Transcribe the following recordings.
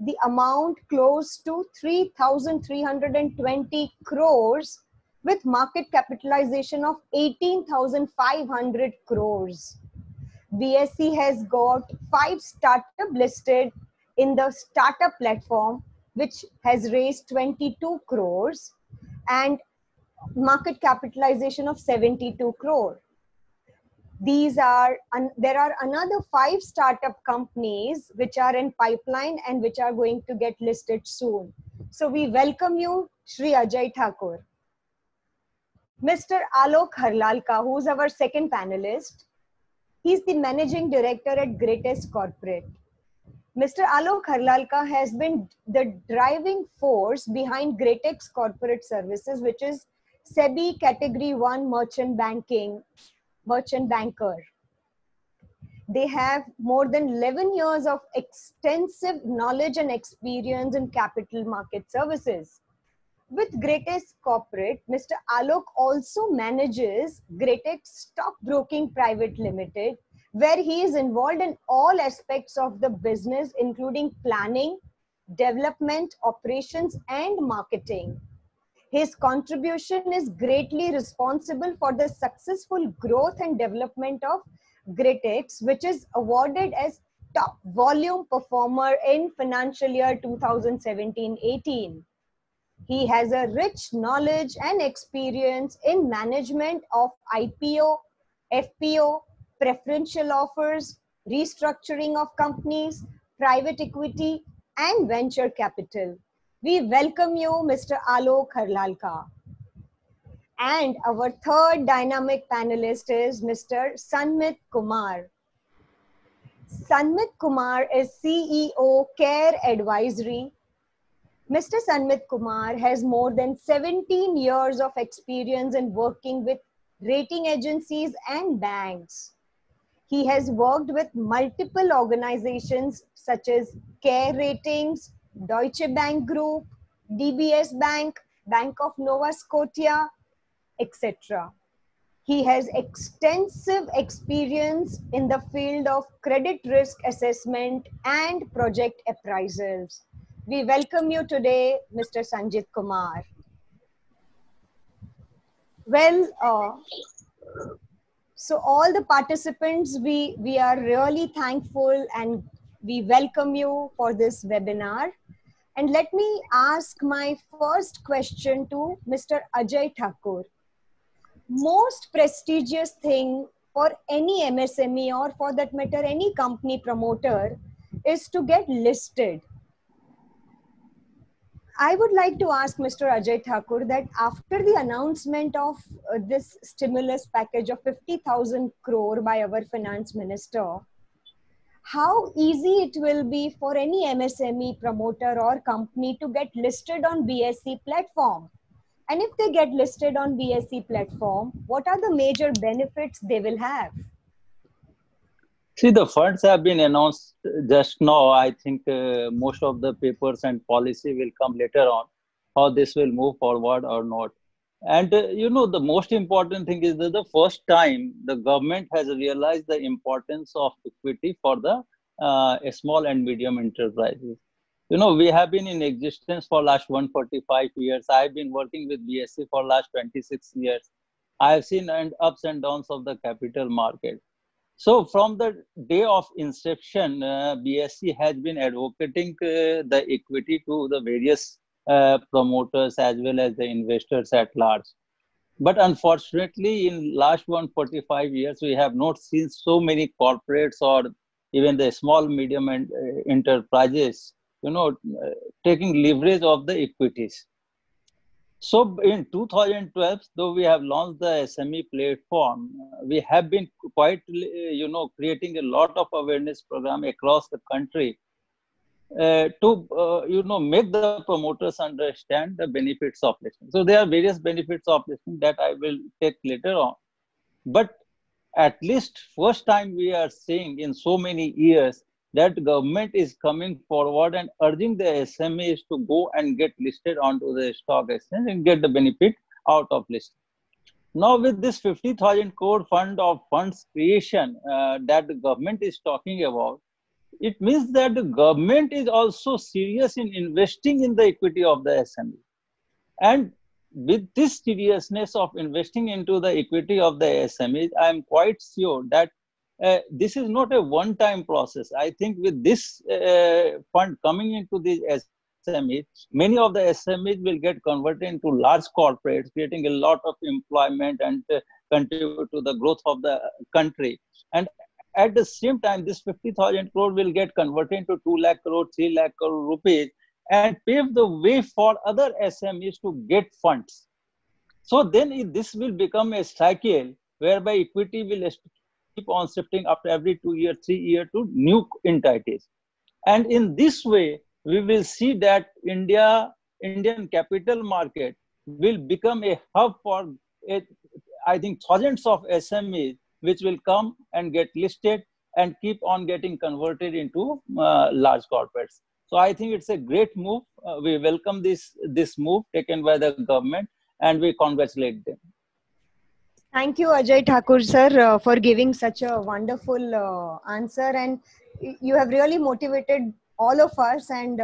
the amount close to 3,320 crores with market capitalization of 18,500 crores. BSE has got 5 startup listed in the startup platform, which has raised 22 crores and market capitalization of 72 crore. There are another 5 startup companies which are in pipeline and which are going to get listed soon. So we welcome you, Shri Ajay Thakur. Mr. Alok Harlalka, who's our second panelist, he's the managing director at Greatest Corporate. Mr. Alok Harlalka has been the driving force behind Greatest Corporate Services, which is SEBI Category 1 merchant banker. They have more than 11 years of extensive knowledge and experience in capital market services. With Greatest Corporate, Mr. Alok also manages Greatest Stockbroking Private Limited, where he is involved in all aspects of the business, including planning, development, operations, and marketing. His contribution is greatly responsible for the successful growth and development of Greatest, which is awarded as top volume performer in financial year 2017-18. He has a rich knowledge and experience in management of IPO, FPO, preferential offers, restructuring of companies, private equity, and venture capital. We welcome you, Mr. Alok Harlalka. And our third dynamic panelist is Mr. Sanmit Kumar. Sanmit Kumar is CEO, Care Advisory. Mr. Sanmit Kumar has more than 17 years of experience in working with rating agencies and banks. He has worked with multiple organizations such as Care Ratings, Deutsche Bank Group, DBS Bank, Bank of Nova Scotia, etc. He has extensive experience in the field of credit risk assessment and project appraisals. We welcome you today, Mr. Sanjit Kumar. Well, so all the participants, we are really thankful and we welcome you for this webinar. And let me ask my first question to Mr. Ajay Thakur. Most prestigious thing for any MSME or for that matter any company promoter is to get listed. I would like to ask Mr. Ajay Thakur that after the announcement of this stimulus package of 50,000 crore by our finance minister, how easy it will be for any MSME promoter or company to get listed on BSE platform? And if they get listed on BSE platform, what are the major benefits they will have? See, the funds have been announced just now. I think most of the papers and policy will come later on, how this will move forward or not. And the most important thing is that the first time the government has realized the importance of equity for the small and medium enterprises. We have been in existence for last 145 years. I've been working with BSE for last 26 years. I've seen ups and downs of the capital market. So from the day of inception, BSE has been advocating the equity to the various promoters as well as the investors at large. But unfortunately, in last 145 years, we have not seen so many corporates or even the small, medium and enterprises, taking leverage of the equities. So in 2012, though we have launched the SME platform, we have been quite, creating a lot of awareness program across the country to, make the promoters understand the benefits of listing. So there are various benefits of listing that I will take later on. But at least first time we are seeing in so many years that government is coming forward and urging the SMEs to go and get listed onto the stock exchange and get the benefit out of listing. Now with this 50,000 crore fund of funds creation that the government is talking about, it means that the government is also serious in investing in the equity of the SME. And with this seriousness of investing into the equity of the SMEs, I am quite sure that this is not a one-time process. I think with this fund coming into the SMEs, many of the SMEs will get converted into large corporates, creating a lot of employment and contribute to the growth of the country. And at the same time, this 50,000 crore will get converted into 2 lakh crore, 3 lakh crore rupees, and pave the way for other SMEs to get funds. So then this will become a cycle whereby equity will keep on shifting after every 2 years, 3 years to new entities. And in this way, we will see that Indian capital market will become a hub for, I think, thousands of SMEs which will come and get listed and keep on getting converted into large corporates. So I think it's a great move. We welcome this move taken by the government, and we congratulate them. Thank you, Ajay Thakur sir, for giving such a wonderful answer, and you have really motivated all of us, and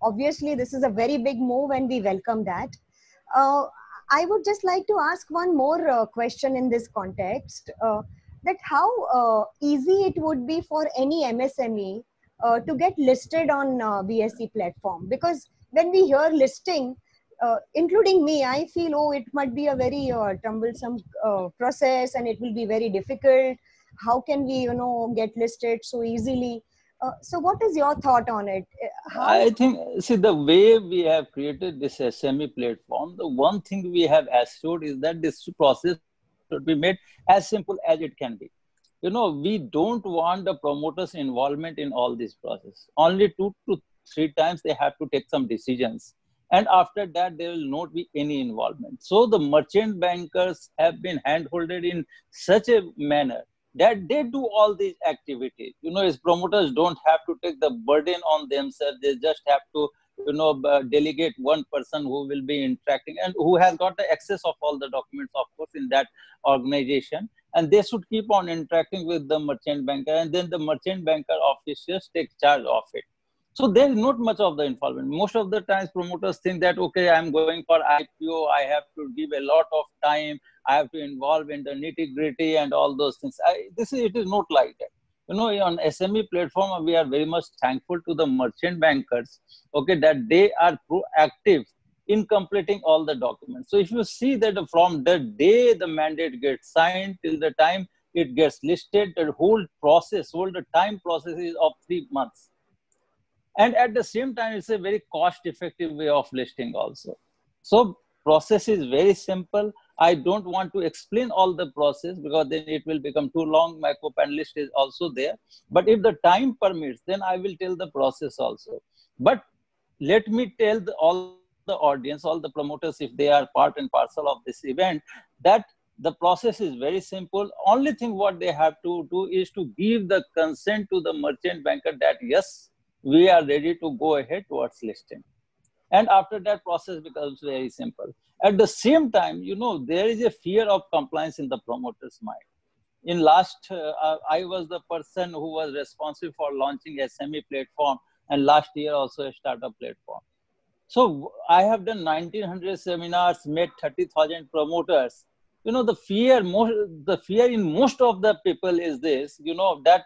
obviously this is a very big move and we welcome that. I would just like to ask one more question in this context, that how easy it would be for any MSME to get listed on BSE platform, because when we hear listing, including me, I feel, oh, it might be a very troublesome process and it will be very difficult. How can we, get listed so easily? So what is your thought on it? I think, see, the way we have created this SME platform, the one thing we have assured is that this process should be made as simple as it can be. We don't want the promoters' involvement in all this process. Only 2 to 3 times they have to take some decisions. And after that, there will not be any involvement. So the merchant bankers have been handholded in such a manner that they do all these activities. As promoters don't have to take the burden on themselves. They just have to, delegate one person who will be interacting and who has got the access of all the documents, of course, in that organization. And they should keep on interacting with the merchant banker, and then the merchant banker officers take charge of it. So there is not much of the involvement. Most of the times promoters think that, okay, I'm going for IPO, I have to give a lot of time, I have to involve in the nitty-gritty and all those things. It is not like that. On SME platform, we are very much thankful to the merchant bankers, okay, that they are proactive in completing all the documents. So if you see that from the day the mandate gets signed till the time it gets listed, the whole the time process is of 3 months. And at the same time, it's a very cost-effective way of listing also. So process is very simple. I don't want to explain all the process because then it will become too long. My co-panelist is also there. But if the time permits, then I will tell the process also. But let me tell all the audience, all the promoters, if they are part and parcel of this event, that the process is very simple. Only thing what they have to do is to give the consent to the merchant banker that, yes, we are ready to go ahead towards listing. And after that, process becomes very simple. At the same time, there is a fear of compliance in the promoter's mind. In last, I was the person who was responsible for launching SME platform, and last year also a startup platform. So I have done 1900 seminars, met 30,000 promoters. The fear in most of the people is this, that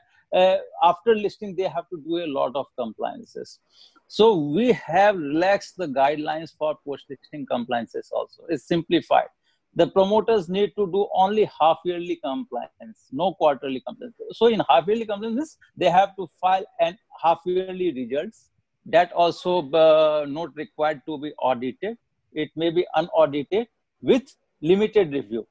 after listing, they have to do a lot of compliances. So we have relaxed the guidelines for post-listing compliances also. It's simplified. The promoters need to do only half-yearly compliance, no quarterly compliance. So in half-yearly compliance, they have to file an half-yearly results. That also not required to be audited. It may be unaudited with limited review.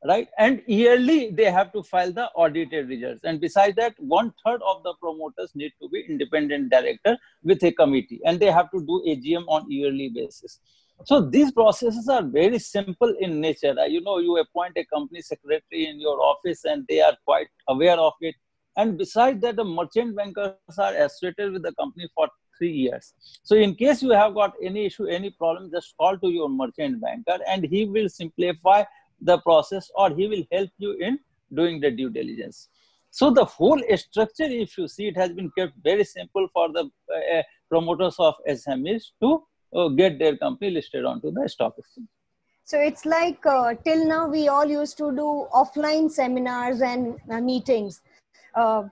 Right? And yearly, they have to file the audited results. And besides that, 1/3 of the promoters need to be independent director with a committee. And they have to do AGM on yearly basis. So these processes are very simple in nature. You appoint a company secretary in your office and they are quite aware of it. And besides that, the merchant bankers are associated with the company for 3 years. So in case you have got any issue, any problem, just call to your merchant banker and he will simplify the process, or he will help you in doing the due diligence. So the whole structure, if you see, it has been kept very simple for the promoters of SMEs to get their company listed onto the stock exchange. So it's like till now we all used to do offline seminars and meetings.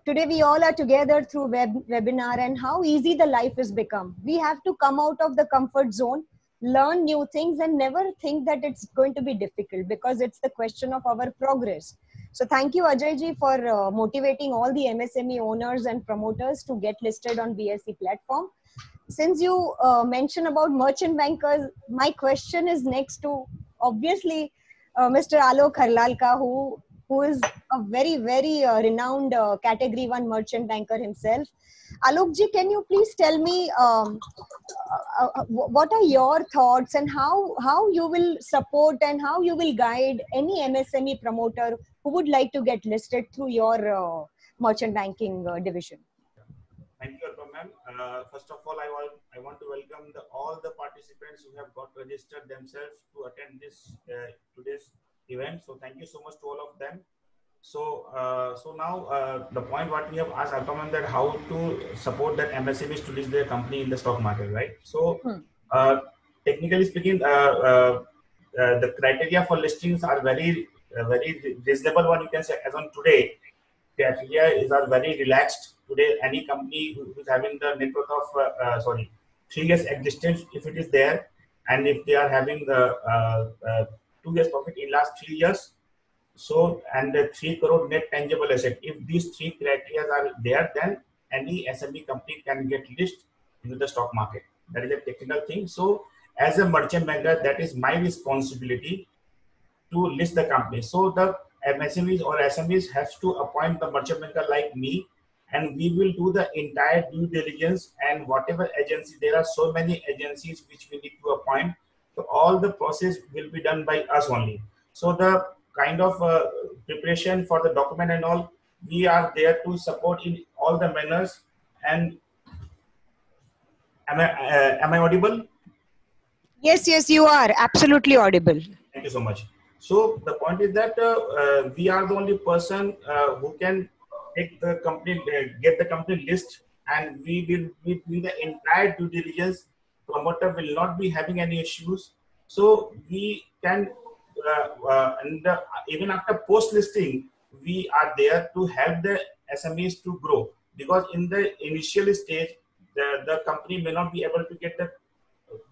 Today we all are together through webinar, and how easy the life has become. We have to come out of the comfort zone, learn new things, and never think that it's going to be difficult, because it's the question of our progress. So thank you, Ajay ji, for motivating all the MSME owners and promoters to get listed on BSE platform. Since you mentioned about merchant bankers, my question is next to, obviously, Mr. Alok Harlalka, who is a very, very renowned category 1 merchant banker himself. Alok ji, can you please tell me what are your thoughts, and how you will support and how you will guide any MSME promoter who would like to get listed through your merchant banking division? Thank you, Arpa ma'am. First of all, I want to welcome all the participants who have got registered themselves to attend this today's event. So thank you so much to all of them. So now the point what we have asked Arpa ma'am, that how to support that MSMEs to list their company in the stock market, right? So technically speaking, the criteria for listings are very reasonable one, you can say. As on today, criteria are very relaxed. Today, any company who is having the net worth of 3 years existence, if it is there, and if they are having the 2 years profit in last 3 years, so, and the 3 crore net tangible asset, if these 3 criteria are there, then any SME company can get listed into the stock market. That is a technical thing. So as a merchant banker, that is my responsibility to list the company. So the MSMEs or SMEs has to appoint the merchant banker like me, and we will do the entire due diligence, and whatever agency, there are so many agencies which we need to appoint. So all the process will be done by us only. So the kind of preparation for the document and all, we are there to support in all the manners. And am I audible? Yes, you are absolutely audible. Thank you so much. So the point is that we are the only person who can take the company, get the company list, and we will do the entire due diligence. Promoter will not be having any issues. So we can, even after post listing, we are there to help the SMEs to grow, because in the initial stage, the company may not be able to get the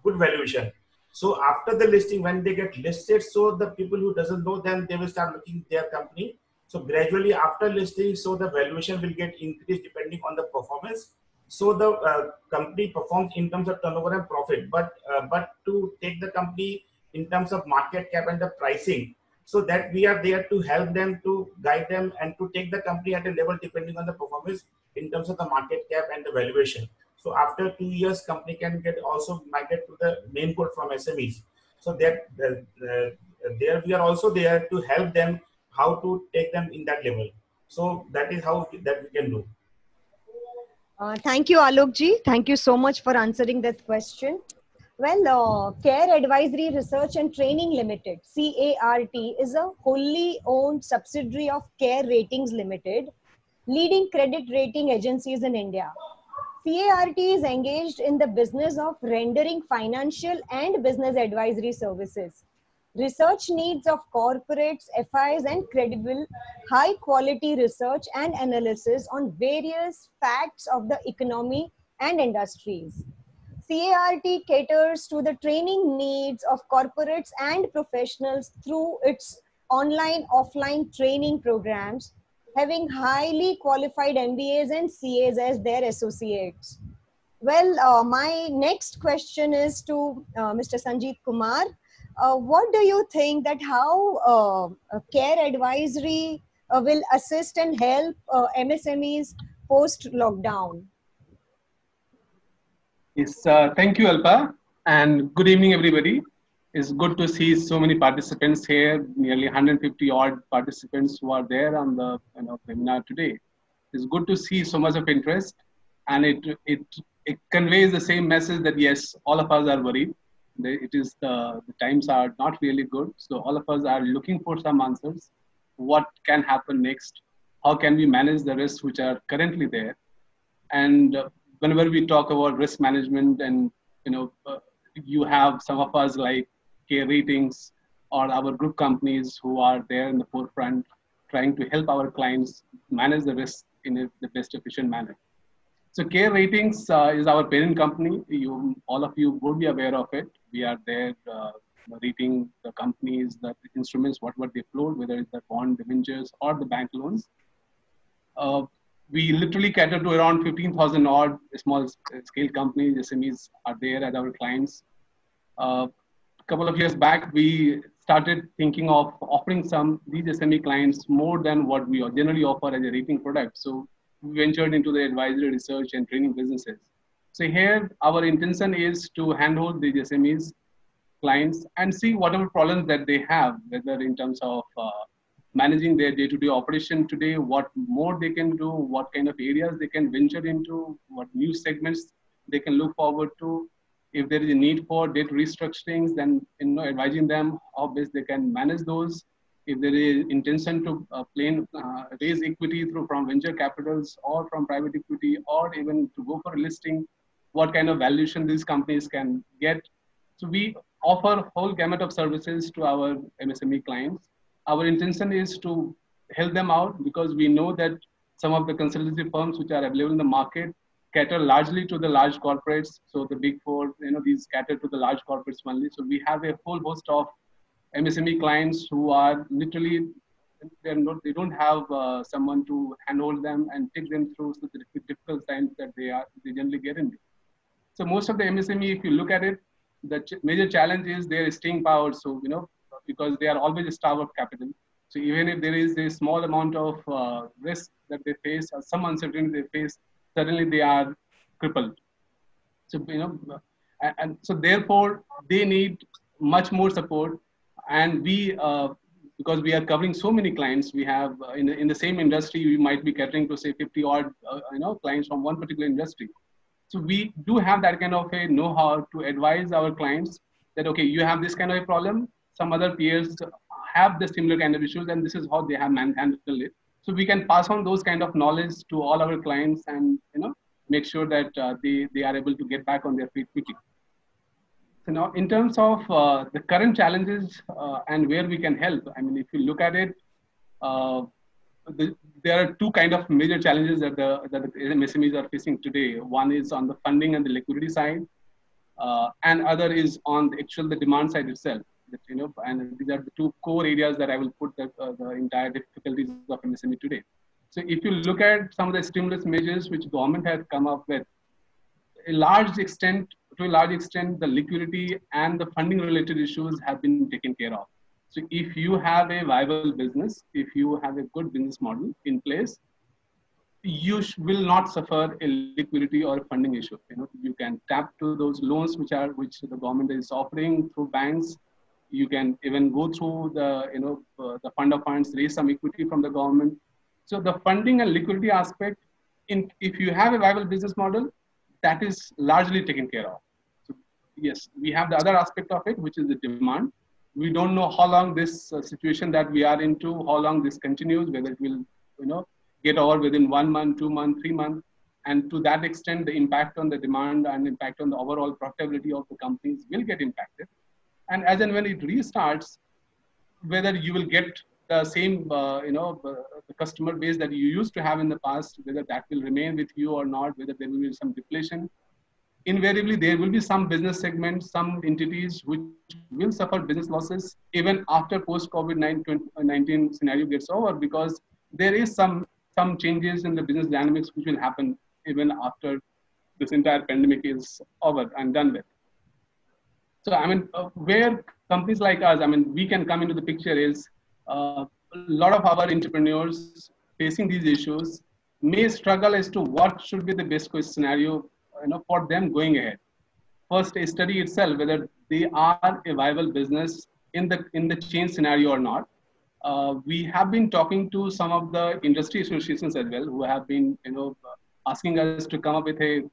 good valuation. So after the listing, when they get listed, so the people who doesn't know them, they will start looking their company. So gradually after listing, so the valuation will get increased depending on the performance. So the company performs in terms of turnover and profit, but to take the company in terms of market cap and the pricing, so that we are there to help them, to guide them, and to take the company at a level depending on the performance in terms of the market cap and the valuation. So after 2 years, company can get also migrate to the main code from SMEs. So that there we are also there to help them how to take them in that level. So that is how that we can do. Thank you, Alok ji. Thank you so much for answering that question. Well, CARE Advisory Research and Training Limited, CART, is a wholly owned subsidiary of CARE Ratings Limited, leading credit rating agencies in India. CART is engaged in the business of rendering financial and business advisory services, research needs of corporates, FIs, and credible, high-quality research and analysis on various facts of the economy and industries. CART caters to the training needs of corporates and professionals through its online-offline training programs, having highly qualified MBAs and CAs as their associates. Well, my next question is to Mr. Sanjeet Kumar. What do you think that how CARE Advisory will assist and help MSMEs post-lockdown? Yes, thank you, Alpa, and good evening, everybody. It's good to see so many participants here, nearly 150 odd participants who are there on the webinar today. It's good to see so much of interest, and it conveys the same message that yes, all of us are worried. It is the times are not really good, so all of us are looking for some answers. What can happen next? how can we manage the risks which are currently there. And whenever we talk about risk management, and you have some of us like Care Ratings or our group companies who are there in the forefront trying to help our clients manage the risk in the best efficient manner. So Care Ratings is our parent company. All of you would be aware of it. We are there rating the companies, the instruments, what they float, whether it's the bond, debentures, or the bank loans. We literally cater to around 15,000 odd small scale companies, SMEs are there as our clients. A couple of years back, we started thinking of offering these SME clients more than what we generally offer as a rating product. So we ventured into the advisory, research, and training businesses. So here, our intention is to handhold these SMEs clients and see whatever problems that they have, whether in terms of managing their day-to-day operation today, what more they can do, what kind of areas they can venture into, what new segments they can look forward to. If there is a need for debt restructurings, then advising them how best they can manage those. If there is intention to raise equity from venture capitals or from private equity, or even to go for a listing, what kind of valuation these companies can get. So we offer a whole gamut of services to our MSME clients. Our intention is to help them out because we know that some of the consultancy firms which are available in the market cater largely to the large corporates. So the big four, these cater to the large corporates only. So we have a whole host of MSME clients who are literally, they don't have someone to handhold them and take them through the difficult times that they generally get into. So most of the MSME, if you look at it, the major challenge is their staying power. So, because they are always starved of capital. So even if there is a small amount of risk that they face or some uncertainty they face, suddenly they are crippled. So, and so therefore they need much more support. And we, because we are covering so many clients, we have in the same industry, we might be catering to say 50 odd, clients from one particular industry. So we do have that kind of a know-how to advise our clients that, okay, you have this kind of a problem. Some other peers have the similar kind of issues, and this is how they have handled it. So we can pass on those kind of knowledge to all our clients, and make sure that they are able to get back on their feet quickly. So now, in terms of the current challenges and where we can help, I mean, if you look at it, there are two kind of major challenges that the MSMEs are facing today. One is on the funding and the liquidity side, and other is on the demand side itself. And these are the two core areas that I will put the entire difficulties of MSME today. So if you look at some of the stimulus measures which government has come up with, to a large extent, the liquidity and the funding related issues have been taken care of. So if you have a viable business, if you have a good business model in place, you will not suffer a liquidity or a funding issue. You can tap to those loans which the government is offering through banks. You can even go through the fund of funds, raise some equity from the government. So the funding and liquidity aspect, if you have a viable business model, that is largely taken care of. So yes, we have the other aspect of it, which is the demand. We don't know how long this situation that we are into, how long this continues, whether it will, get over within 1 month, 2 months, 3 months. And to that extent, the impact on the demand and impact on the overall profitability of the companies will get impacted. And as and when it restarts, whether you will get the same, the customer base that you used to have in the past, whether that will remain with you or not, whether there will be some deflation. Invariably, there will be some business segments, some entities which will suffer business losses even after post-COVID-19 scenario gets over, because there is some changes in the business dynamics which will happen even after this entire pandemic is over and done with. So, I mean, where companies like us, I mean, we can come into the picture is a lot of our entrepreneurs facing these issues may struggle as to what should be the best case scenario for them going ahead. First, a study itself, whether they are a viable business in the change scenario or not. We have been talking to some of the industry associations as well, who have been asking us to come up with a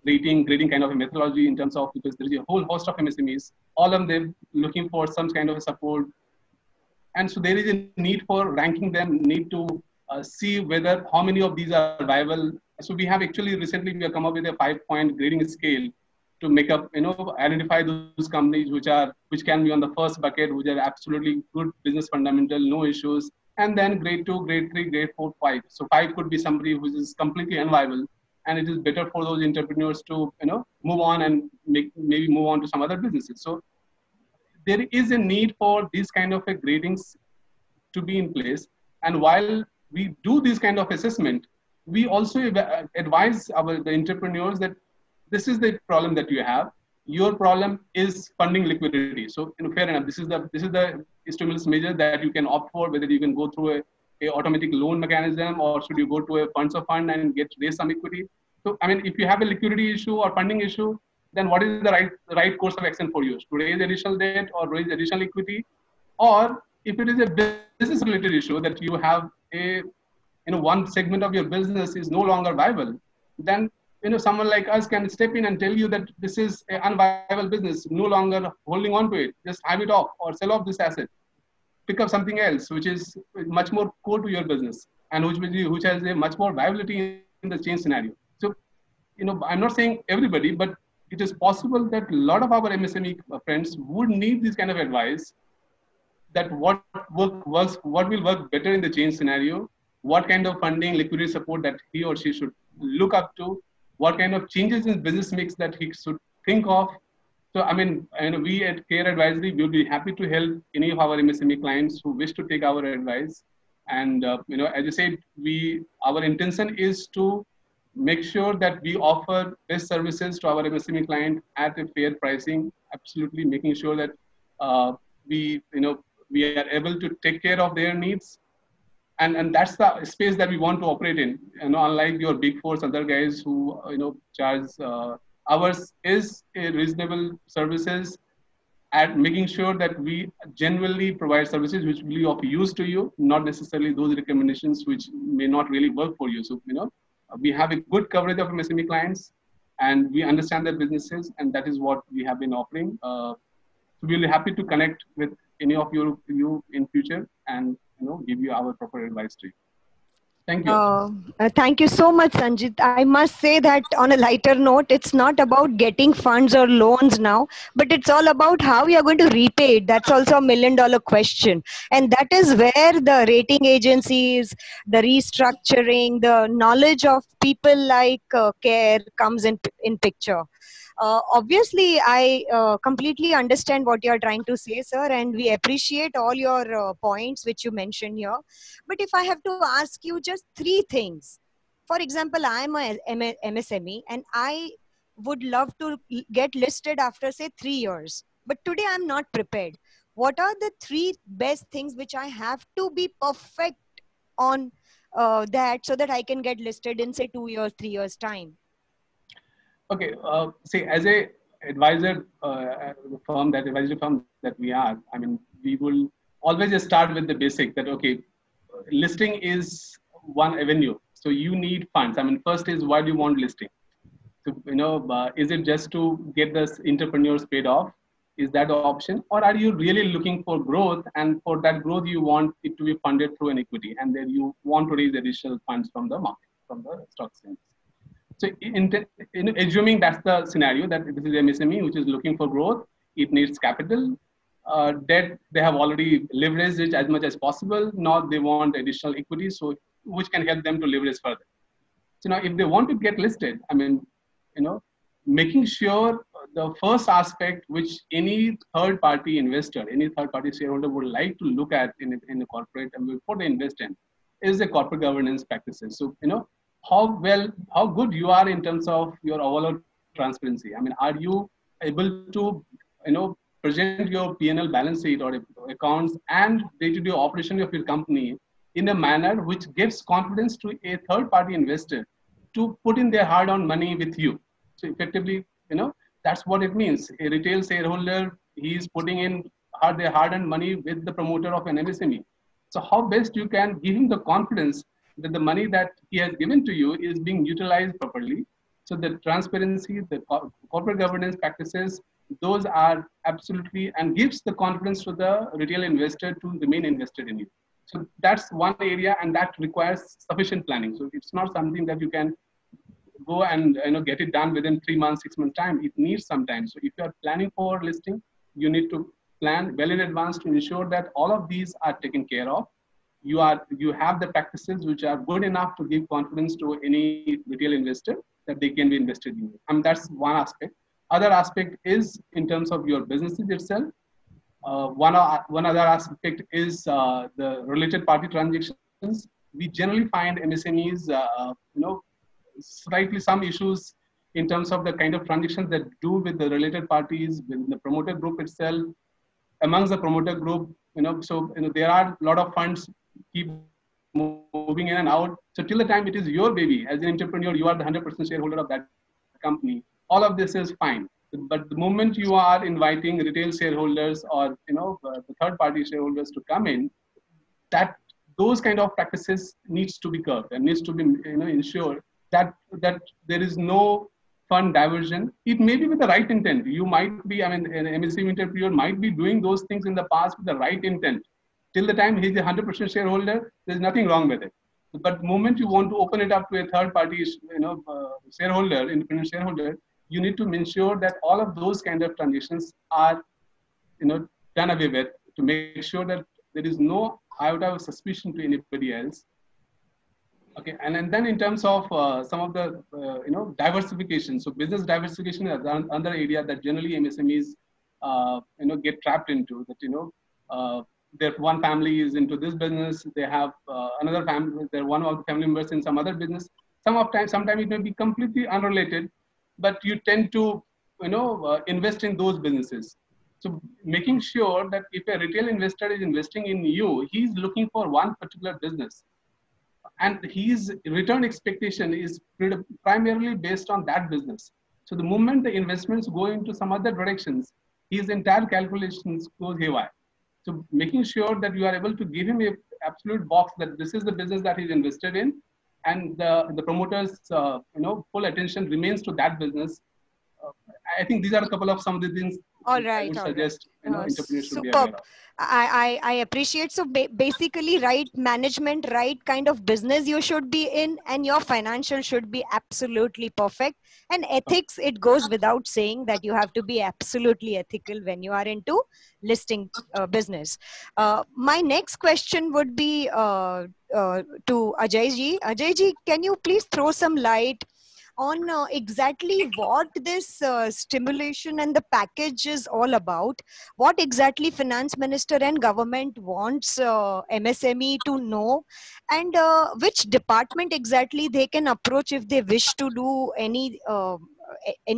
grading kind of a methodology in terms of, because there is a whole host of MSMEs, all of them looking for some kind of a support. And so there is a need for ranking them, need to see whether how many of these are viable. So we have actually recently we have come up with a 5-point grading scale to make up, identify those companies which can be on the first bucket, which are absolutely good business fundamental, no issues, and then grade 2, grade 3, grade 4, 5. So 5 could be somebody who is completely unviable, and it is better for those entrepreneurs to move on and maybe move on to some other businesses. So there is a need for these kind of a gradings to be in place. And while we do this kind of assessment, we also advise the entrepreneurs that this is the problem that you have. Your problem is funding liquidity. So fair enough. This is the stimulus measure that you can opt for, whether you can go through a automatic loan mechanism, or should you go to a funds of fund and raise some equity. So I mean, if you have a liquidity issue or funding issue, then what is the right course of action for you? To raise additional debt or raise additional equity? Or if it is a business related issue that you have one segment of your business is no longer viable, then someone like us can step in and tell you that this is an unviable business, no longer holding on to it, just have it off or sell off this asset, pick up something else which is much more core to your business and which has a much more viability in the change scenario. So I'm not saying everybody, but it is possible that a lot of our MSME friends would need this kind of advice, that what will work better in the change scenario, what kind of funding, liquidity support that he or she should look up to, what kind of changes in business mix that he should think of. So, I mean, we at Care Advisory will be happy to help any of our MSME clients who wish to take our advice. And, as you said, our intention is to make sure that we offer best services to our MSME client at a fair pricing, absolutely making sure that we are able to take care of their needs. And that's the space that we want to operate in. Unlike your big four other guys who charge, ours is a reasonable services at making sure that we genuinely provide services which will be of use to you, not necessarily those recommendations which may not really work for you. So we have a good coverage of MSME clients, and we understand their businesses, and that is what we have been offering. So we'll be happy to connect with any of you in future and give you our proper advice to you. Thank you. Thank you so much, Sanjit. I must say that on a lighter note, it's not about getting funds or loans now, but it's all about how you're going to repay it. That's also $1 million question. And that is where the rating agencies, the restructuring, the knowledge of people like Care comes in picture. Obviously, I completely understand what you're trying to say, sir, and we appreciate all your points which you mentioned here. But if I have to ask you just 3 things. For example, I'm a MSME and I would love to get listed after, say, 3 years. But today I'm not prepared. What are the 3 best things which I have to be perfect on that so that I can get listed in, say, 2 years, 3 years time? Okay, see, as a advisory firm that we are, I mean, we will always just start with the basic that, okay, listing is one avenue. So you need funds. I mean, first is why do you want listing? So, is it just to get the entrepreneurs paid off? Is that the option? Or are you really looking for growth, and for that growth, you want it to be funded through an equity, and then you want to raise additional funds from the market, from the stock exchange? So assuming that's the scenario, that this is MSME which is looking for growth, it needs capital, debt, they have already leveraged it as much as possible. Now they want additional equity, so which can help them to leverage further. So now if they want to get listed, I mean, making sure the first aspect which any third-party investor, any third-party shareholder would like to look at in a corporate and before they invest in is the corporate governance practices. So, how good you are in terms of your overall transparency. I mean, are you able to, present your P&L balance sheet or accounts and day-to-day operation of your company in a manner which gives confidence to a third-party investor to put in their hard-earned money with you. So effectively, that's what it means. A retail shareholder, he is putting in their hard-earned money with the promoter of an MSME. So how best you can give him the confidence that the money that he has given to you is being utilized properly. So the transparency, the corporate governance practices, those are absolutely, and gives the confidence to the retail investor to remain invested in you. So that's one area, and that requires sufficient planning. So it's not something that you can go and get it done within 3 months, 6 months time. It needs some time. So if you are planning for listing, you need to plan well in advance to ensure that all of these are taken care of. You have the practices which are good enough to give confidence to any retail investor that they can be invested in. That's one aspect. Other aspect is in terms of your businesses itself. One other aspect is the related party transactions. We generally find MSMEs, slightly some issues in terms of the kind of transactions that do with the related parties, with the promoter group itself, amongst the promoter group. There are a lot of funds keep moving in and out. So till the time it is your baby, as an entrepreneur, you are the 100% shareholder of that company. All of this is fine. But the moment you are inviting retail shareholders or the third-party shareholders to come in, that those kind of practices needs to be curbed and needs to be ensured that there is no fund diversion. It may be with the right intent. You might be, an MSME entrepreneur might be doing those things in the past with the right intent. Till the time he's a 100% shareholder, there's nothing wrong with it. But the moment you want to open it up to a third-party, shareholder, independent shareholder, you need to ensure that all of those kind of transactions are, done away with, to make sure that there is no iota of suspicion to anybody else. Okay, and then in terms of some of the, diversification. So business diversification is another area that generally MSMEs, get trapped into. That their one family is into this business, they have another family, they're one of the family members in some other business. Sometimes it may be completely unrelated, but you tend to, invest in those businesses. So making sure that if a retail investor is investing in you, he's looking for one particular business, and his return expectation is primarily based on that business. So the moment the investments go into some other directions, his entire calculations goes haywire. So making sure that you are able to give him a absolute box that this is the business that he's invested in, and the promoters, full attention remains to that business. I think these are a couple of some of the things all right, I would suggest entrepreneurs should be superb. aware of. I appreciate. So basically, right management, right kind of business you should be in, and your financial should be absolutely perfect. And ethics, it goes without saying that you have to be absolutely ethical when you are into listing business. My next question would be to Ajay ji. Ajay ji, can you please throw some light on exactly what this stimulation and the package is all about? What exactly finance minister and government wants MSME to know, and which department exactly they can approach if they wish to do any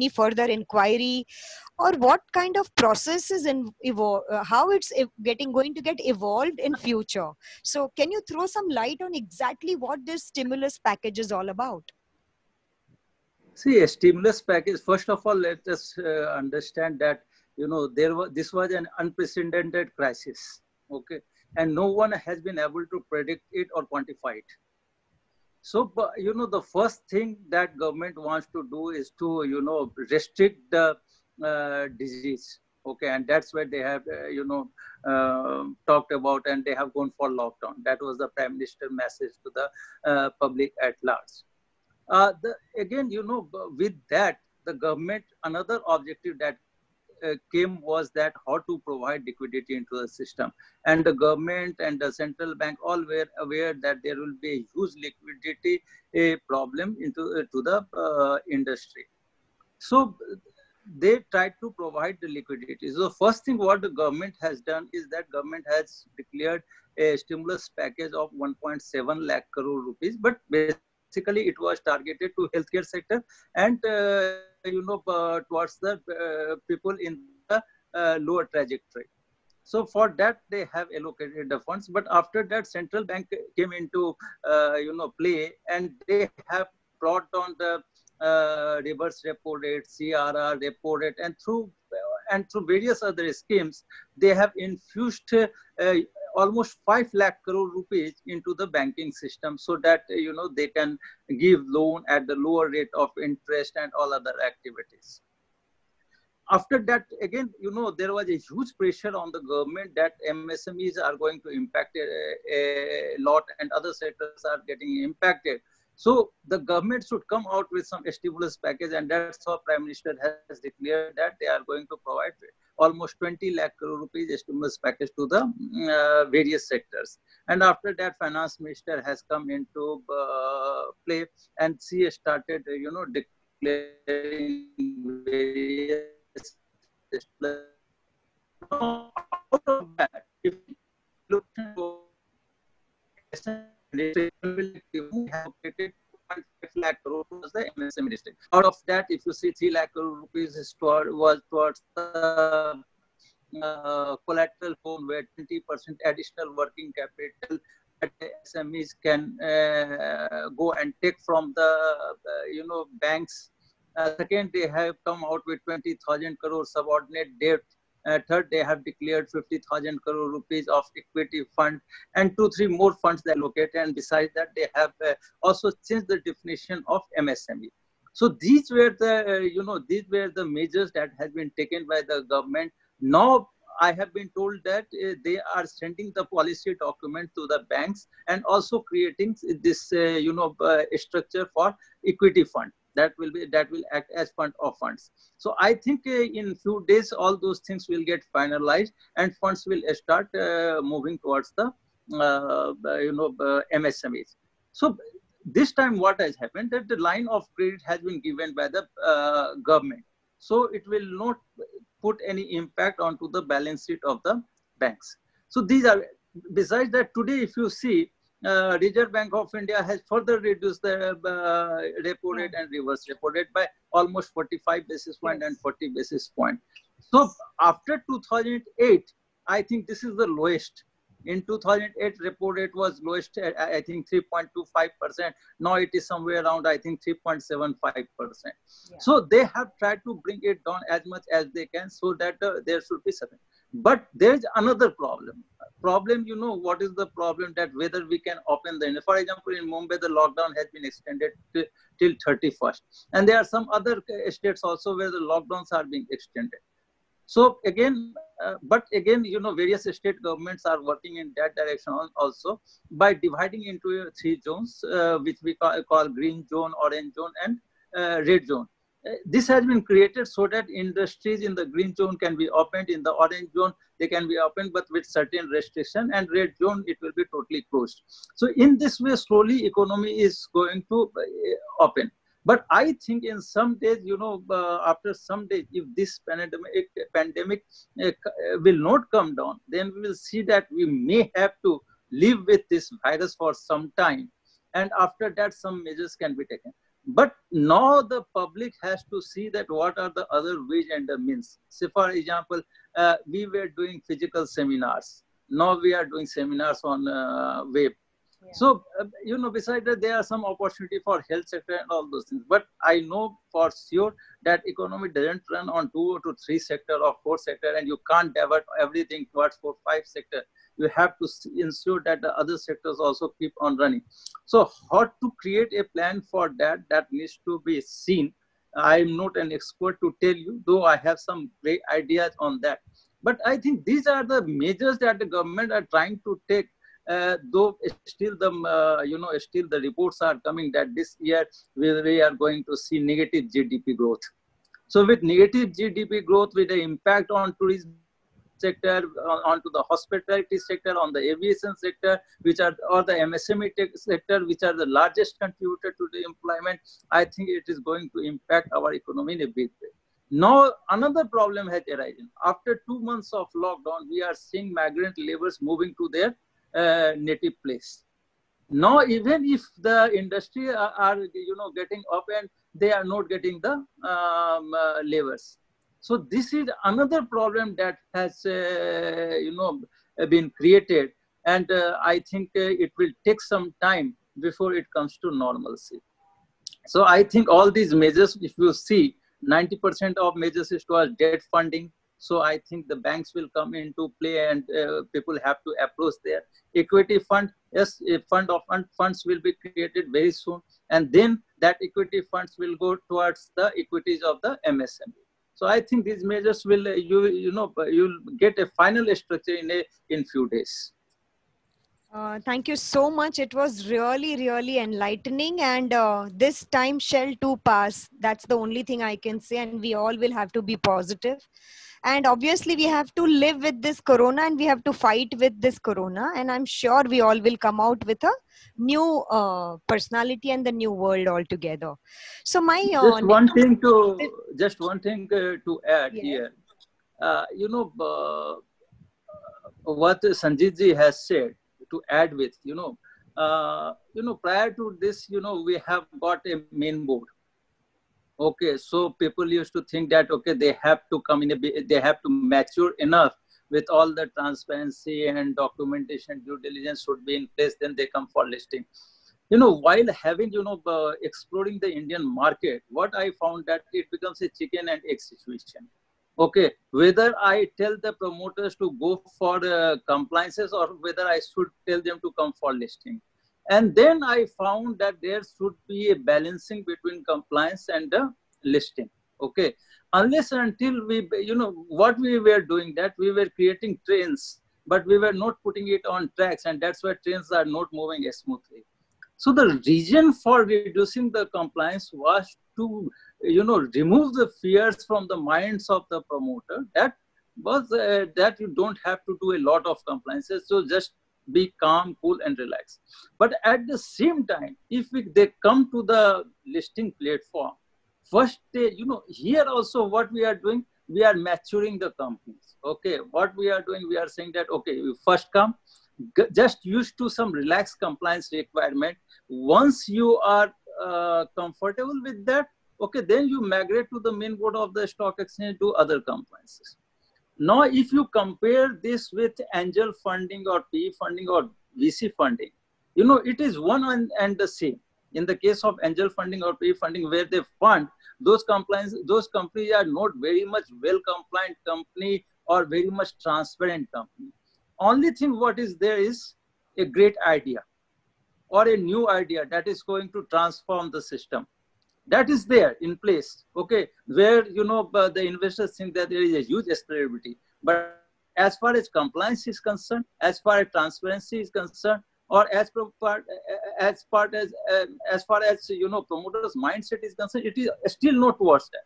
further inquiry, or what kind of process is how it's going to get evolved in future. So can you throw some light on exactly what this stimulus package is all about? See, a stimulus package, first of all, let us understand that, this was an unprecedented crisis, okay? And no one has been able to predict it or quantify it. So, the first thing that government wants to do is to, restrict the disease, okay? And that's where they have, talked about, and they have gone for lockdown. That was the Prime Minister's message to the public at large. Again, with that, the government, another objective that came was that how to provide liquidity into the system. And the government and the central bank all were aware that there will be a huge liquidity problem to the industry. So they tried to provide the liquidity. So the first thing what the government has done is that government has declared a stimulus package of 1.7 lakh crore rupees, but basically it was targeted to healthcare sector and towards the people in the lower trajectory. So for that they have allocated the funds, but after that central bank came into play, and they have brought down the reverse repo rate, CRR, repo rate, and through various other schemes, they have infused almost 5 lakh crore rupees into the banking system, so that they can give loan at the lower rate of interest and all other activities. after that, again, there was a huge pressure on the government that MSMEs are going to impact a lot and other sectors are getting impacted. So the government should come out with some stimulus package, and that's how Prime Minister has declared that they are going to provide almost 20 lakh crore rupees stimulus package to the various sectors. And after that, Finance Minister has come into play, and she has started, declaring various out of that, if you look into we have allocated 2.5 lakh crore towards the MSME district. Out of that, if you see 3 lakh crore rupees was towards the collateral loan, where 20% additional working capital that SMEs can go and take from the banks. Second, they have come out with 20,000 crore subordinate debt. Third, they have declared 50,000 crore rupees of equity fund, and 2-3 more funds they allocate. And besides that, they have also changed the definition of MSME. So these were the measures that has been taken by the government. Now I have been told that they are sending the policy document to the banks and also creating this structure for equity fund that will act as fund of funds. So I think in few days all those things will get finalized and funds will start moving towards the MSMEs. So this time what has happened, that the line of credit has been given by the government, so it will not put any impact onto the balance sheet of the banks. So these are, besides that, today if you see, Reserve Bank of India has further reduced the repo rate and reverse repo rate by almost 45 basis points and 40 basis points. So after 2008, I think this is the lowest. In 2008, repo rate was lowest at, I think, 3.25%. Now it is somewhere around, I think, 3.75%. Yeah. So they have tried to bring it down as much as they can, so that there should be something. But there is another problem. What is the problem? That whether we can open the, for example, in Mumbai, the lockdown has been extended till 31st. And there are some other states also where the lockdowns are being extended. So again, various state governments are working in that direction also by dividing into 3 zones, which we call green zone, orange zone, and red zone. This has been created so that industries in the green zone can be opened, in the orange zone they can be opened, but with certain restriction, and red zone it will be totally closed. So in this way, slowly economy is going to open. But I think in some days, after some days, if this pandemic will not come down, then we will see that we may have to live with this virus for some time. And after that, some measures can be taken. But now the public has to see that what are the other ways and the means. Say, for example, we were doing physical seminars. Now we are doing seminars on web. Yeah. So, besides that, there are some opportunity for health sector and all those things. But I know for sure that economy doesn't run on 2 to 3 sector or 4 sector, and you can't divert everything towards 4, 5 sector. You have to ensure that the other sectors also keep on running. So how to create a plan for that, that needs to be seen. I'm not an expert to tell you, though I have some great ideas on that. But I think these are the measures that the government are trying to take. Though still the reports are coming that this year we are going to see negative GDP growth. So with negative GDP growth, with the impact on tourism sector, onto the hospitality sector, on the aviation sector, or the MSME sector, which are the largest contributor to the employment, I think it is going to impact our economy in a big way. Now, another problem has arisen. After 2 months of lockdown, we are seeing migrant laborers moving to their native place. Now, even if the industry are getting open, they are not getting the laborers. So this is another problem that has been created, and I think it will take some time before it comes to normalcy. So I think all these measures, if you see, 90% of measures is towards debt funding. So I think the banks will come into play, and people have to approach their equity fund. Yes, a fund of funds will be created very soon. And then that equity funds will go towards the equities of the MSME. So I think these measures will you'll get a final structure in few days. Thank you so much. It was really, really enlightening. And this time shall too pass. That's the only thing I can say. And we all will have to be positive. And obviously, we have to live with this corona and we have to fight with this corona. And I'm sure we all will come out with a new personality and the new world altogether. So my just one thing to add here. What Sanjit ji has said, to add with, prior to this, we have got a main board. Okay, so people used to think that, okay, they have to come in they have to mature enough with all the transparency and documentation, due diligence should be in place, then they come for listing. While having, exploring the Indian market, what I found that it becomes a chicken and egg situation. Okay, whether I tell the promoters to go for compliances or whether I should tell them to come for listing. And then I found that there should be a balancing between compliance and the listing. Okay, unless until we, what we were doing, that we were creating trains, but we were not putting it on tracks, and that's why trains are not moving smoothly. So the reason for reducing the compliance was to, remove the fears from the minds of the promoter. That was that you don't have to do a lot of compliances. So just be calm, cool, and relax. But at the same time, if they come to the listing platform, first, here also what we are doing, we are maturing the companies. Okay, what we are doing, we are saying that, okay, you first come, just used to some relaxed compliance requirement. Once you are comfortable with that, okay, then you migrate to the main board of the stock exchange to other compliances. Now, if you compare this with angel funding or PE funding or VC funding, it is one and the same. In the case of angel funding or PE funding, where they fund, those companies are not very much well compliant company or very much transparent company. Only thing what is there is a great idea or a new idea that is going to transform the system. That is there in place, okay, where, the investors think that there is a huge scalability. But as far as compliance is concerned, as far as transparency is concerned, or as far as promoters' mindset is concerned, it is still not towards that.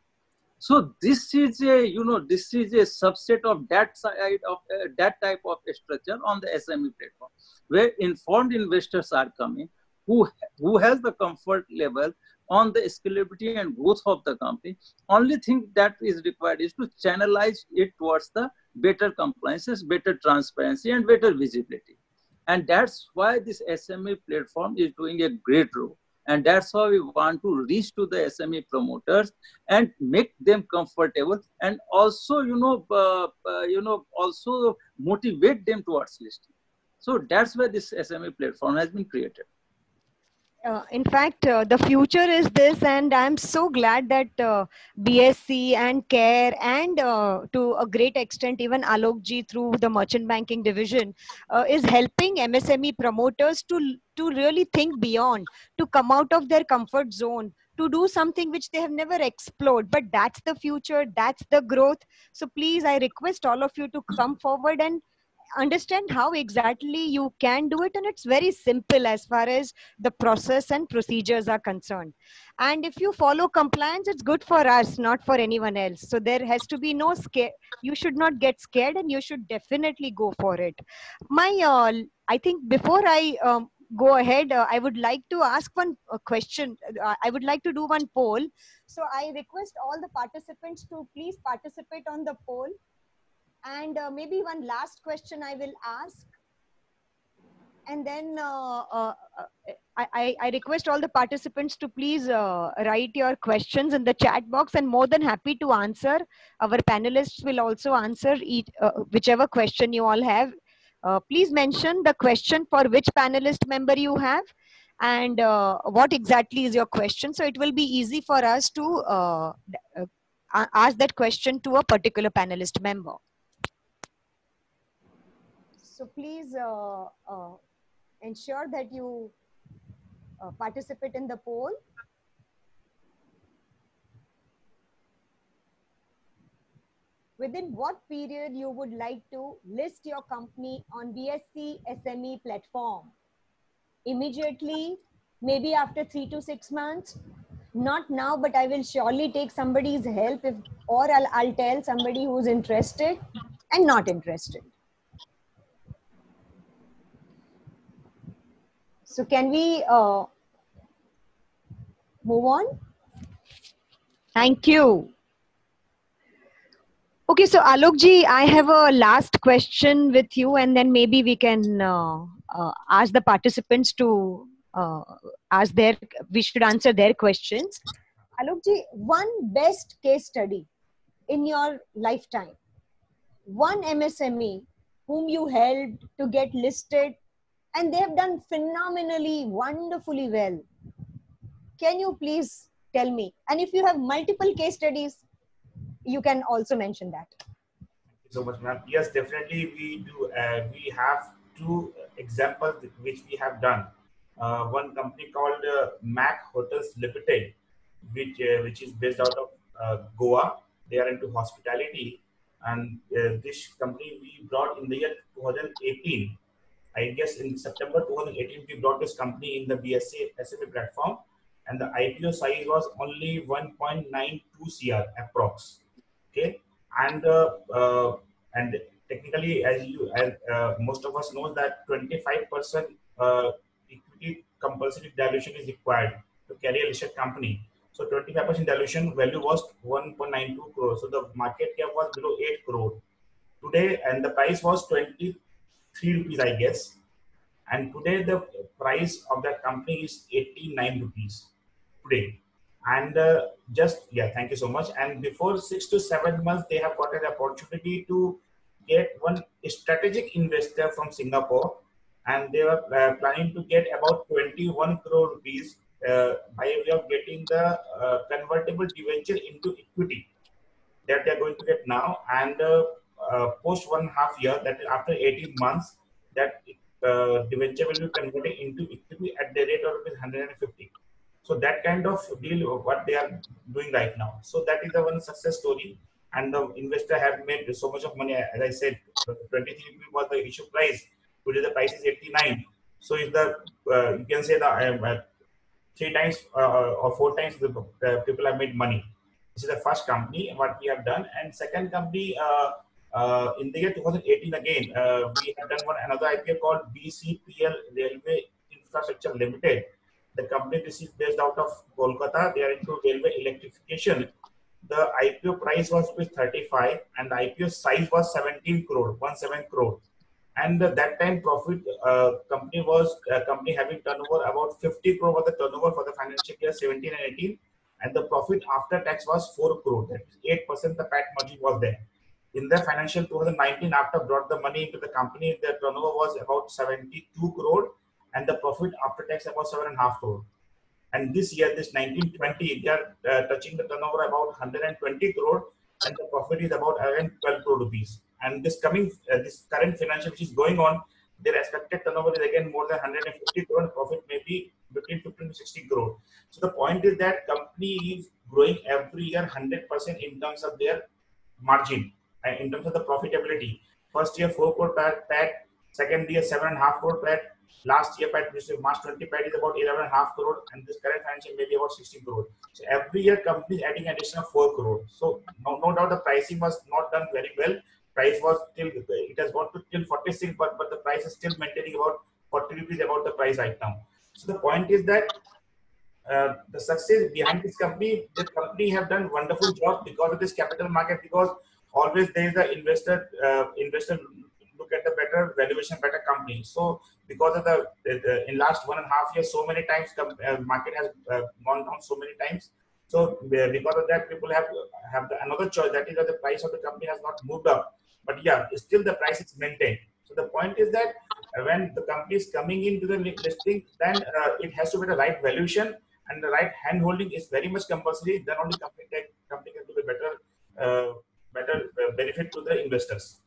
So this is a, this is a subset of that side of that type of structure on the SME platform, where informed investors are coming, who has the comfort level on the scalability and growth of the company. Only thing that is required is to channelize it towards the better compliances, better transparency, and better visibility. And that's why this SME platform is doing a great role. And that's why we want to reach to the SME promoters and make them comfortable, and also, also motivate them towards listing. So that's why this SME platform has been created. In fact, the future is this, and I'm so glad that BSC and CARE and to a great extent even Alok ji through the merchant banking division is helping MSME promoters to really think beyond, to come out of their comfort zone, to do something which they have never explored. But that's the future, that's the growth. So please, I request all of you to come forward and understand how exactly you can do it, and it's very simple as far as the process and procedures are concerned. And if you follow compliance, it's good for us, not for anyone else. So there has to be no scare. You should not get scared, and you should definitely go for it. I think before I go ahead, I would like to ask one question. I would like to do one poll. So I request all the participants to please participate on the poll. And maybe one last question I will ask. And then I request all the participants to please write your questions in the chat box, and more than happy to answer. Our panelists will also answer whichever question you all have. Please mention the question for which panelist member you have, and what exactly is your question. So it will be easy for us to ask that question to a particular panelist member. So please ensure that you participate in the poll. within what period you would like to list your company on BSE SME platform? Immediately, maybe after 3 to 6 months? Not now, but I will surely take somebody's help, or I'll tell somebody who's interested and not interested. So can we move on? Thank you. Okay, so Alok ji, I have a last question with you, and then maybe we can ask the participants to we should answer their questions. Alok ji, one best case study in your lifetime, one MSME whom you helped to get listed and they have done phenomenally, wonderfully well. Can you please tell me? And if you have multiple case studies, you can also mention that. Thank you so much, ma'am. Yes, definitely we do. We have two examples which we have done. One company called Mac Hotels Limited, which is based out of Goa. They are into hospitality, and this company we brought in the year 2018. I guess in September 2018 we brought this company in the BSE SME platform, and the IPO size was only 1.92 CR approx. Okay, and technically, as most of us know that 25% equity compulsory dilution is required to carry a listed company. So 25% dilution value was 1.92 crore. So the market cap was below 8 crore today, and the price was 23 rupees, I guess. And today the price of that company is 89 rupees today. And thank you so much. And before 6 to 7 months, they have got an opportunity to get one strategic investor from Singapore, and they were planning to get about 21 crore rupees by way of getting the convertible debenture into equity that they are going to get now. And post 1.5 years, that is after 18 months, that debenture will be converted into equity at the rate of 150. So that kind of deal what they are doing right now. So that is the one success story, and the investor have made so much of money. As I said, 23 was the issue price. Today the price is 89. So if the you can say the 3 times or 4 times the people have made money. This is the first company what we have done, and second company in the year 2018 again we have done another IPO called BCPL Railway Infrastructure Limited. The company, this is based out of Kolkata. They are into railway electrification. The IPO price was 35 and the IPO size was 17 crore, 17 crore. And that time profit company having turnover about 50 crore was the turnover for the financial year 17 and 18. And the profit after tax was 4 crore. That is 8% the PAT margin was there. In the financial 2019, after brought the money into the company, the turnover was about 72 crore. And the profit after tax about 7.5 crore. And this year, this 1920, they are touching the turnover about 120 crore, and the profit is about around 12 crore rupees. And this current financial which is going on, their expected turnover is again more than 150 crore, and profit may be between 15 to 60 crore. So the point is that company is growing every year 100% in terms of their margin and in terms of the profitability. First year 4 crore PAT, second year 7.5 crore PAT. Last year PAT, which is March 20 PAT, is about 11.5 crore, and this current financial may be about 16 crore. So every year company is adding additional 4 crore. So no doubt the pricing was not done very well. Price was still, it has gone to till 46, but the price is still maintaining about 40 rupees about the price right now. So the point is that the success behind this company, the company have done wonderful job because of this capital market, because always there is the investor look at the better valuation, better company. So because of the in last 1.5 years, so many times market has gone down so many times. So because of that, people have another choice, that is that the price of the company has not moved up, but yeah, still the price is maintained. So the point is that when the company is coming into the listing, then it has to be the right valuation, and the right hand holding is very much compulsory. Then only company can do a better benefit to the investors.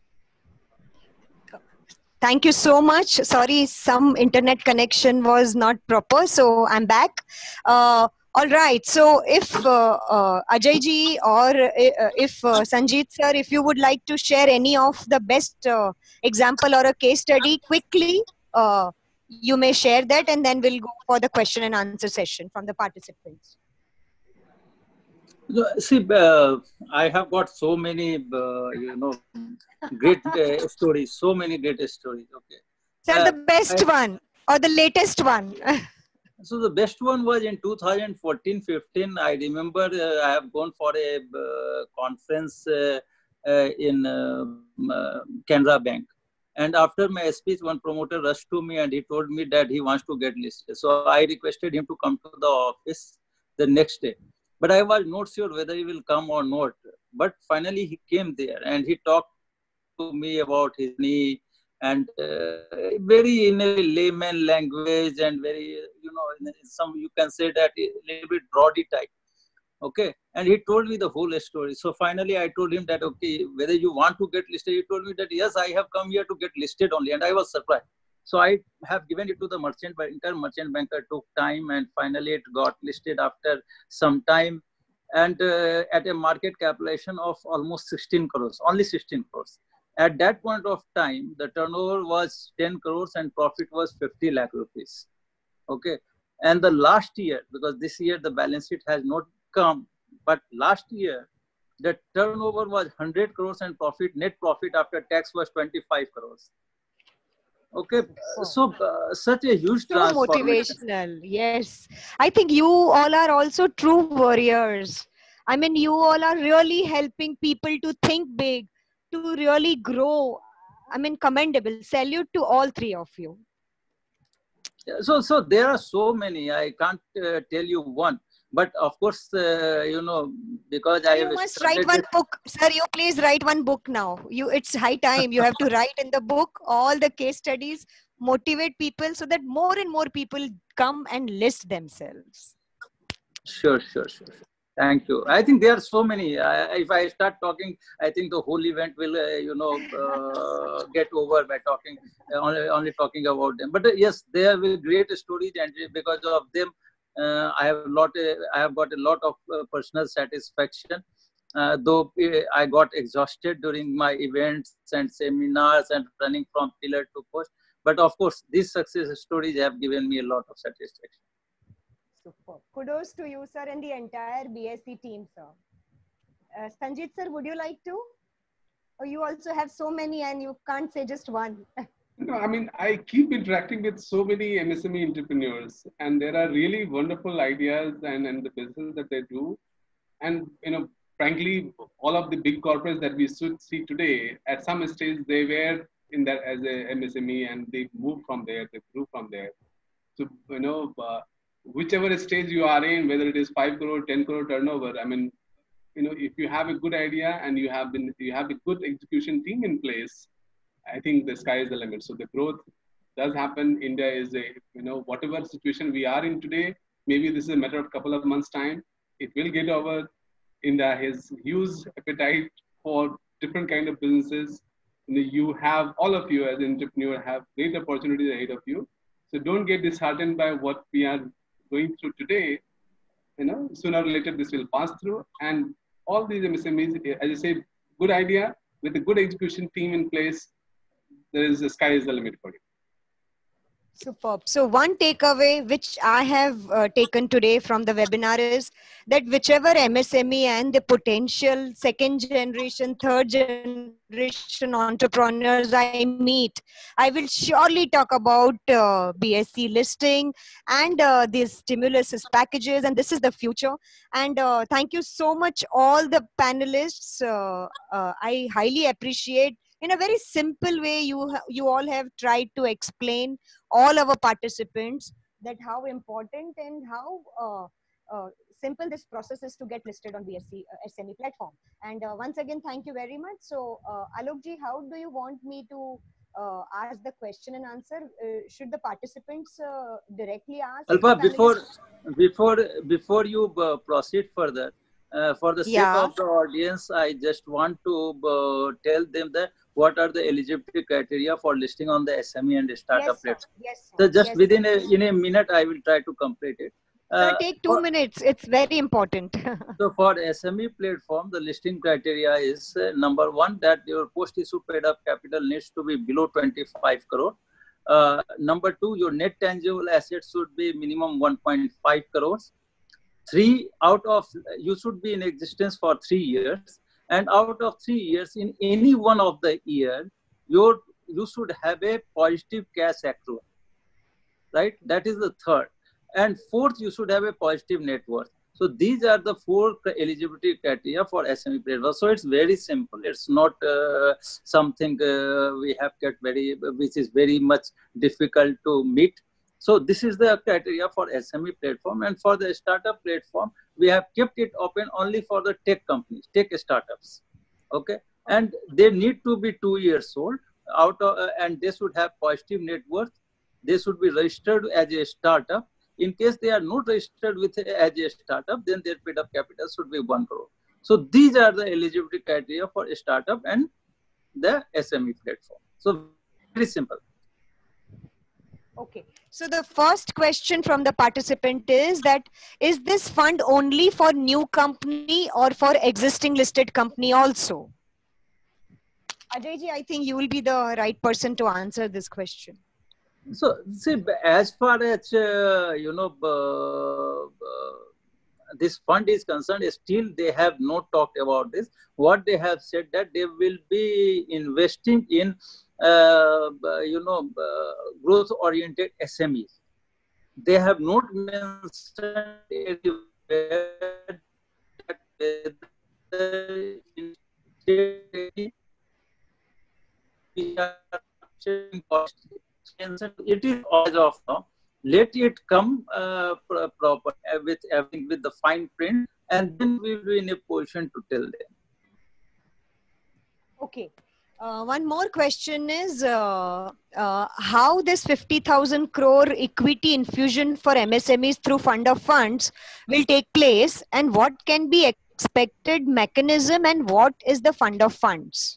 Thank you so much. Sorry, some internet connection was not proper, so I'm back. All right. So if Ajay ji or if Sanjeet sir, if you would like to share any of the best example or a case study quickly, you may share that, and then we'll go for the question and answer session from the participants. See, I have got so many, great stories. So many great stories. Okay. Sir, the best one or the latest one. So the best one was in 2014-15. I remember I have gone for a conference in Canara Bank. And after my speech, one promoter rushed to me and he told me that he wants to get listed. So I requested him to come to the office the next day. But I was not sure whether he will come or not. But finally he came there and he talked to me about his knee and very in a layman language and very, some you can say that a little bit broady type. Okay. And he told me the whole story. So finally I told him that, okay, whether you want to get listed, he told me that, yes, I have come here to get listed only. And I was surprised. So I have given it to the merchant banker. Merchant banker took time and finally it got listed after some time and at a market capitalization of almost 16 crores, only 16 crores. At that point of time, the turnover was 10 crores and profit was 50 lakh rupees. Okay. And the last year, because this year the balance sheet has not come, but last year the turnover was 100 crores and net profit after tax was 25 crores. Okay, so such a huge transformation. Motivational, yes. I think you all are also true warriors. I mean, you all are really helping people to think big, to really grow. I mean, commendable. Salute to all three of you. So there are so many. I can't tell you one. But of course, because I have must write one book. Sir, you please write one book now. It's high time. You have to write in the book all the case studies, motivate people so that more and more people come and list themselves. Sure. Thank you. I think there are so many. If I start talking, I think the whole event will, get over by talking only talking about them. But yes, they are great stories, and because of them, I have got a lot of personal satisfaction. Though I got exhausted during my events and seminars and running from pillar to post, but of course, these success stories have given me a lot of satisfaction. Super. Kudos to you, sir, and the entire BSE team, sir. Sanjeet, sir, would you like to? Or you also have so many and you can't say just one? No, I mean, I keep interacting with so many MSME entrepreneurs, and there are really wonderful ideas and the business that they do. And, frankly, all of the big corporates that we see today, at some stage, they were in that as a MSME and they moved from there, they grew from there. So, whichever stage you are in, whether it is 5 crore, 10 crore turnover, I mean, if you have a good idea and you have a good execution team in place, I think the sky is the limit. So the growth does happen. India is whatever situation we are in today, maybe this is a matter of a couple of months' time. It will get over. India has huge appetite for different kind of businesses. You have, all of you as an entrepreneur have great opportunities ahead of you. So don't get disheartened by what we are going through today. Sooner or later this will pass through. And all these MSMEs, as I say, good idea with a good execution team in place, the sky is the limit for you. Superb. So one takeaway which I have taken today from the webinar is that whichever MSME and the potential second generation, third generation entrepreneurs I meet, I will surely talk about BSE listing and these stimulus packages, and this is the future. And thank you so much all the panelists. I highly appreciate in a very simple way you all have tried to explain all our participants that how important and how simple this process is to get listed on BSE SME platform. And once again, thank you very much. So Alokji, how do you want me to ask the question and answer? Should the participants directly ask? Alpa, before you proceed further, for the sake of the audience, I just want to tell them that what are the eligibility criteria for listing on the SME and startup platform. Yes, so just within in a minute, I will try to complete it. Sir, take 2 minutes. It's very important. So for SME platform, the listing criteria is number one, that your post-issue paid-up capital needs to be below 25 crore. Number two, your net tangible assets should be minimum 1.5 crores. You should be in existence for 3 years. And out of 3 years, in any one of the year, you should have a positive cash accrual, right? That is the third. And fourth, you should have a positive net worth. So these are the 4 eligibility criteria for SME platform. So it's very simple. It's not something we have kept which is very much difficult to meet. So this is the criteria for SME platform. And for the startup platform, we have kept it open only for the tech companies, tech startups. Okay. And they need to be 2 years old and they should have positive net worth. They should be registered as a startup. In case they are not registered as a startup, then their paid-up capital should be 1 crore. So these are the eligibility criteria for a startup and the SME platform. So very simple. Okay. So the first question from the participant is this fund only for new company or for existing listed company also? Ajay ji, I think you will be the right person to answer this question. So, see, as far as, this fund is concerned, still they have not talked about this. What they have said that they will be investing in, growth-oriented SMEs. They have not mentioned anywhere that it is as of now. Let it come proper with everything, with the fine print, and then we will be in a position to tell them. Okay. One more question is how this 50,000 crore equity infusion for MSMEs through fund of funds will take place, and what can be expected mechanism, and what is the fund of funds?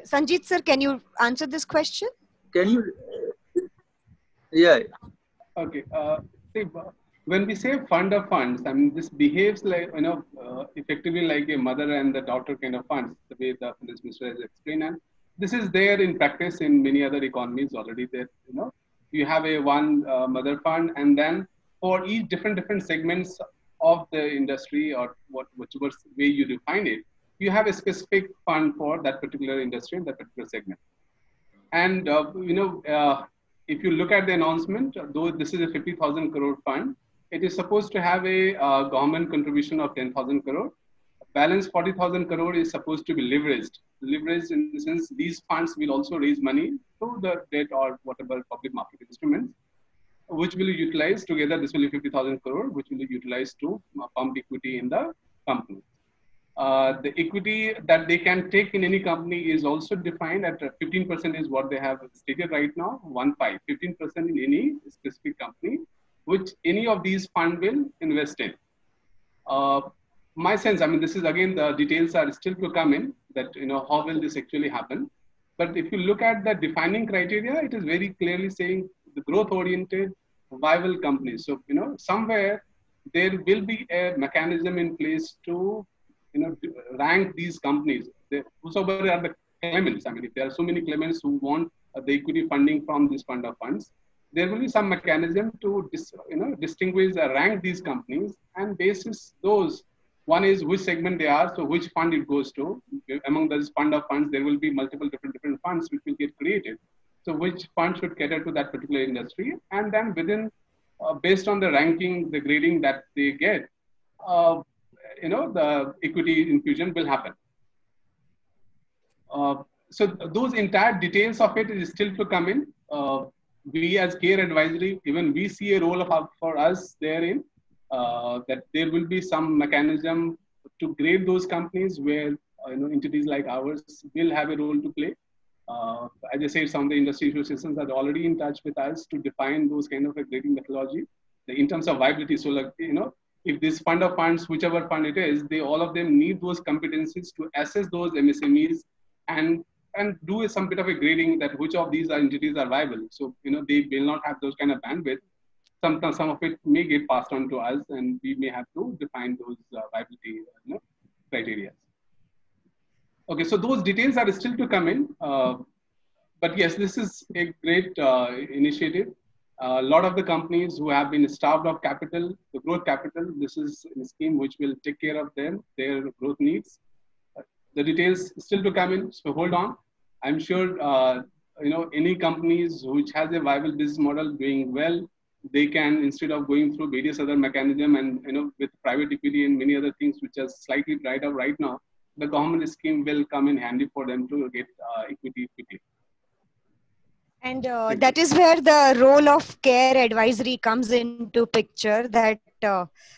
Sanjeet sir, can you answer this question? Can you? Yeah. Okay. See, when we say fund of funds, I mean, this behaves like, effectively like a mother and the daughter kind of funds, the way the finance minister has explained. And this is there in practice in many other economies already. That you have a one mother fund, and then for each different segments of the industry or whichever way you define it, you have a specific fund for that particular industry and that particular segment. And, if you look at the announcement, though this is a 50,000 crore fund, it is supposed to have a government contribution of 10,000 crore. Balance 40,000 crore is supposed to be leveraged. Leveraged in the sense these funds will also raise money through the debt or whatever public market instruments, which will be utilized together. This will be 50,000 crore, which will be utilized to pump equity in the company. The equity that they can take in any company is also defined at 15% is what they have stated right now, 15% in any specific company, which any of these funds will invest in. My sense, I mean, this is again, the details are still to come in that, how will this actually happen? But if you look at the defining criteria, it is very clearly saying the growth-oriented, viable companies. So, somewhere there will be a mechanism in place to rank these companies. Whosoever are the claimants, I mean, if there are so many claimants who want the equity funding from this fund of funds, there will be some mechanism to distinguish or rank these companies, and basis those, one is which segment they are, so which fund it goes to. Among those fund of funds, there will be multiple different funds which will get created. So which fund should cater to that particular industry, and then within, based on the ranking, the grading that they get, the equity infusion will happen. So those entire details of it is still to come in. We as CARE Advisory, even we see a role for us therein, that there will be some mechanism to grade those companies where entities like ours will have a role to play. As I said, some of the industry associations are already in touch with us to define those kind of a grading methodology in terms of viability. So, like, if this fund of funds, whichever fund it is, all of them need those competencies to assess those MSMEs and and do some bit of a grading that which of these entities are viable. So, they will not have those kind of bandwidth. Some of it may get passed on to us, and we may have to define those viability criteria. Okay, so those details are still to come in. But yes, this is a great initiative. A lot of the companies who have been starved of capital, the growth capital, this is a scheme which will take care of their growth needs. The details still to come in, so hold on. I'm sure any companies which has a viable business model doing well, they can, instead of going through various other mechanism and with private equity and many other things which are slightly dried up right now, the government scheme will come in handy for them to get equity quickly. And that is where the role of care advisory comes into picture, that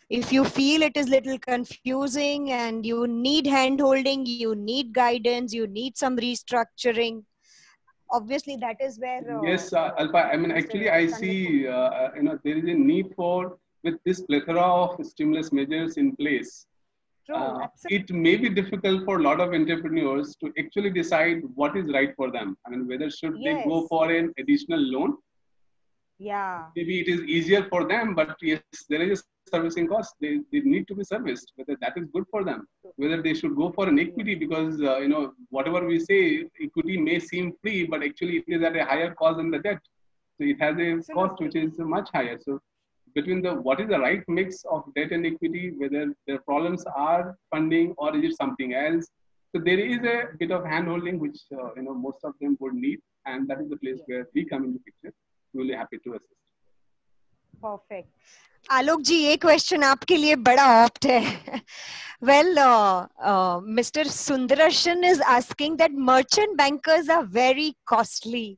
if you feel it is little confusing and you need hand-holding, you need guidance, you need some restructuring, obviously that is where... yes, Alpa, I mean, actually I see, there is a need for, with this plethora of stimulus measures in place, it may be difficult for a lot of entrepreneurs to actually decide what is right for them. I mean, whether should they go for an additional loan? Yeah. Maybe it is easier for them, but yes, there is a servicing cost. They need to be serviced, whether that is good for them. Whether they should go for an equity, because, whatever we say, equity may seem free, but actually it is at a higher cost than the debt. So it has a cost which is much higher. So between what is the right mix of debt and equity, whether their problems are funding or is it something else. So there is a bit of hand-holding which, most of them would need. And that is the place where we come into picture. Really happy to assist. Perfect. Alok ji, एक question आपके लिए बड़ा opt है. Well, Mr. Sundarshan is asking that merchant bankers are very costly.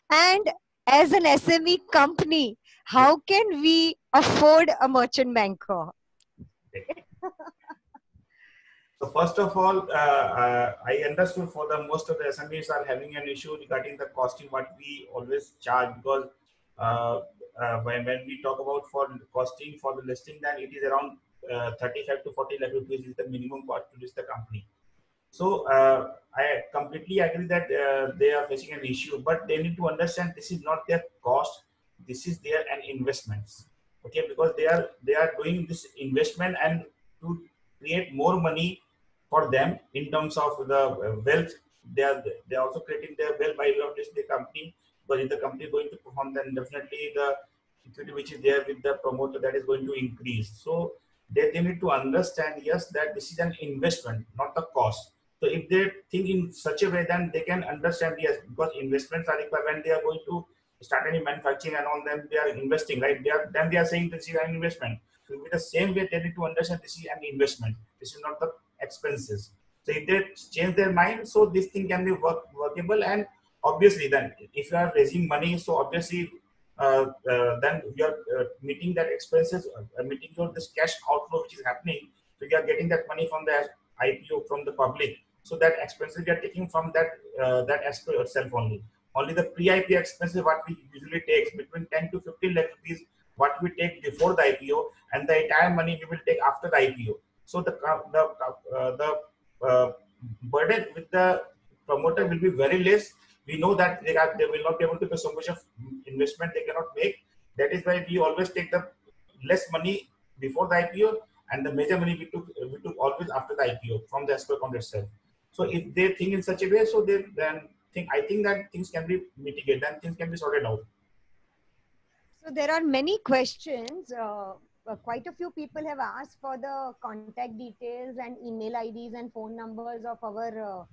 And as an SME company, how can we afford a merchant banker? So first of all, I understood for the most of the SMEs are having an issue regarding the costing what we always charge, because when we talk about for costing for the listing, then it is around 35 to 40 lakh rupees is the minimum cost to list the company. So I completely agree that they are facing an issue, but they need to understand this is not their cost. This is their investments, okay? Because they are doing this investment and to create more money for them in terms of the wealth. They are also creating their wealth by listing the company. Because if the company is going to perform, then definitely the equity which is there with the promoter, that is going to increase. So they need to understand, yes, that this is an investment, not the cost. So if they think in such a way, then they can understand, yes, because investments are required when they are going to start any manufacturing and all, then they are investing, right? They are saying this is an investment. So with the same way, they need to understand this is an investment. This is not the expenses. So if they change their mind, so this thing can be workable. And obviously, then if you are raising money, so obviously then you are meeting that expenses, meeting your this cash outflow which is happening. So you are getting that money from the IPO from the public. So that expenses you are taking from that escrow itself only. Only the pre-IPO expenses what we usually take between 10 to 15 lakh rupees what we take before the IPO, and the entire money we will take after the IPO. So the burden with the promoter will be very less. We know that they will not be able to pay so much of investment they cannot make. That is why we always take the less money before the IPO, and the major money we took always after the IPO from the escrow account itself. So if they think in such a way, so I think that things can be mitigated and things can be sorted out. So there are many questions. Quite a few people have asked for the contact details and email IDs and phone numbers of our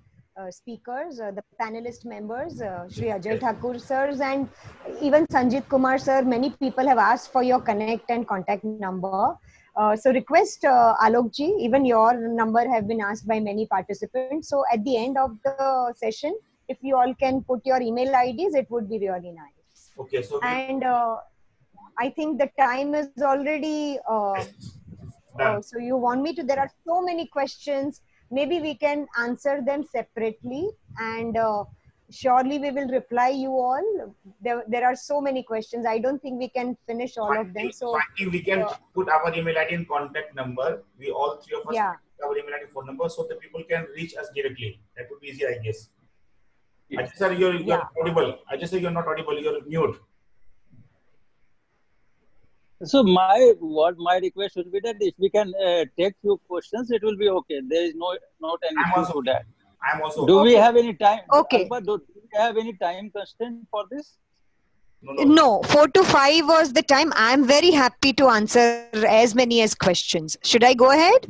speakers, the panelist members, Shri Ajay Thakur sirs, and even Sanjit Kumar sir. Many people have asked for your connect and contact number. So request Alok ji, even your number have been asked by many participants. So at the end of the session, if you all can put your email IDs, it would be really nice. Okay. So and I think the time is already. So you want me to? There are so many questions. Maybe we can answer them separately, and surely we will reply you all. There are so many questions. I don't think we can finish all of them. So I think we can put our email ID and contact number. We all three of us put our email ID and phone number, so the people can reach us directly. That would be easy, I guess. Yes. Ajay sir, you're Yeah. audible. Ajay sir, you're not audible. You're mute. So what my request would be that if we can take few questions, it will be okay. There is not an I'm issue also. to that. I'm also. Do we Okay. have any time, Okay. Alba? Do we have any time constraint for this? No. No, 4 to 5 was the time. I'm very happy to answer as many as questions. Should I go ahead?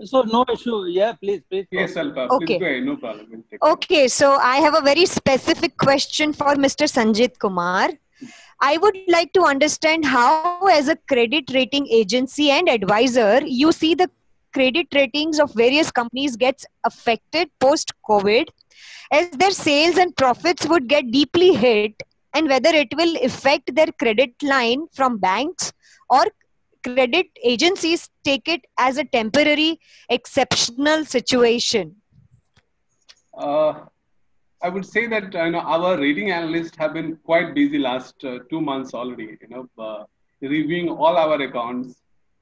So no issue. Yeah, please Yes, proceed. Alpa, please Okay. go ahead. No problem. We'll take Okay, so I have a very specific question for Mr. Sanjit Kumar. I would like to understand how, as a credit rating agency and advisor, you see the credit ratings of various companies gets affected post-COVID, as their sales and profits would get deeply hit, and whether it will affect their credit line from banks or credit agencies take it as a temporary, exceptional situation. I would say that our rating analysts have been quite busy last 2 months already. Reviewing all our accounts.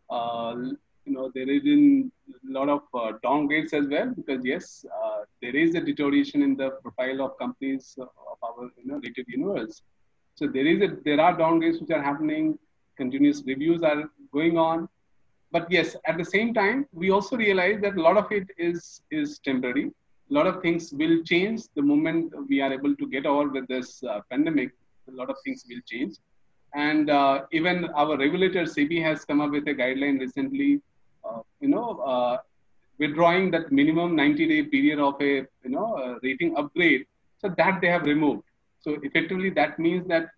There is a lot of downgrades as well because yes, there is a deterioration in the profile of companies of our rated universe. So there are downgrades which are happening. Continuous reviews are going on. But yes, at the same time, we also realize that a lot of it is temporary. A lot of things will change the moment we are able to get over with this pandemic. A lot of things will change, and even our regulator SEBI has come up with a guideline recently. Withdrawing that minimum 90-day period of a rating upgrade, so that they have removed. So effectively, that means that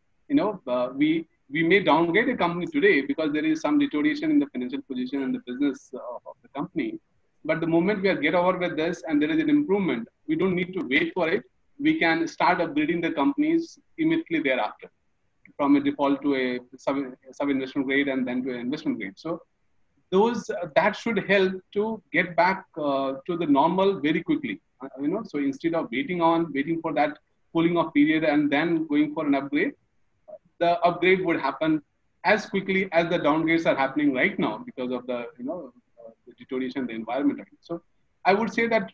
we may downgrade a company today because there is some deterioration in the financial position and the business of the company. But the moment we get over with this and there is an improvement, we don't need to wait for it. We can start upgrading the companies immediately thereafter, from a default to a sub-investment grade and then to an investment grade. So that should help to get back to the normal very quickly. So instead of waiting for that cooling off period and then going for an upgrade, the upgrade would happen as quickly as the downgrades are happening right now because of the the deterioration in the environment. So I would say that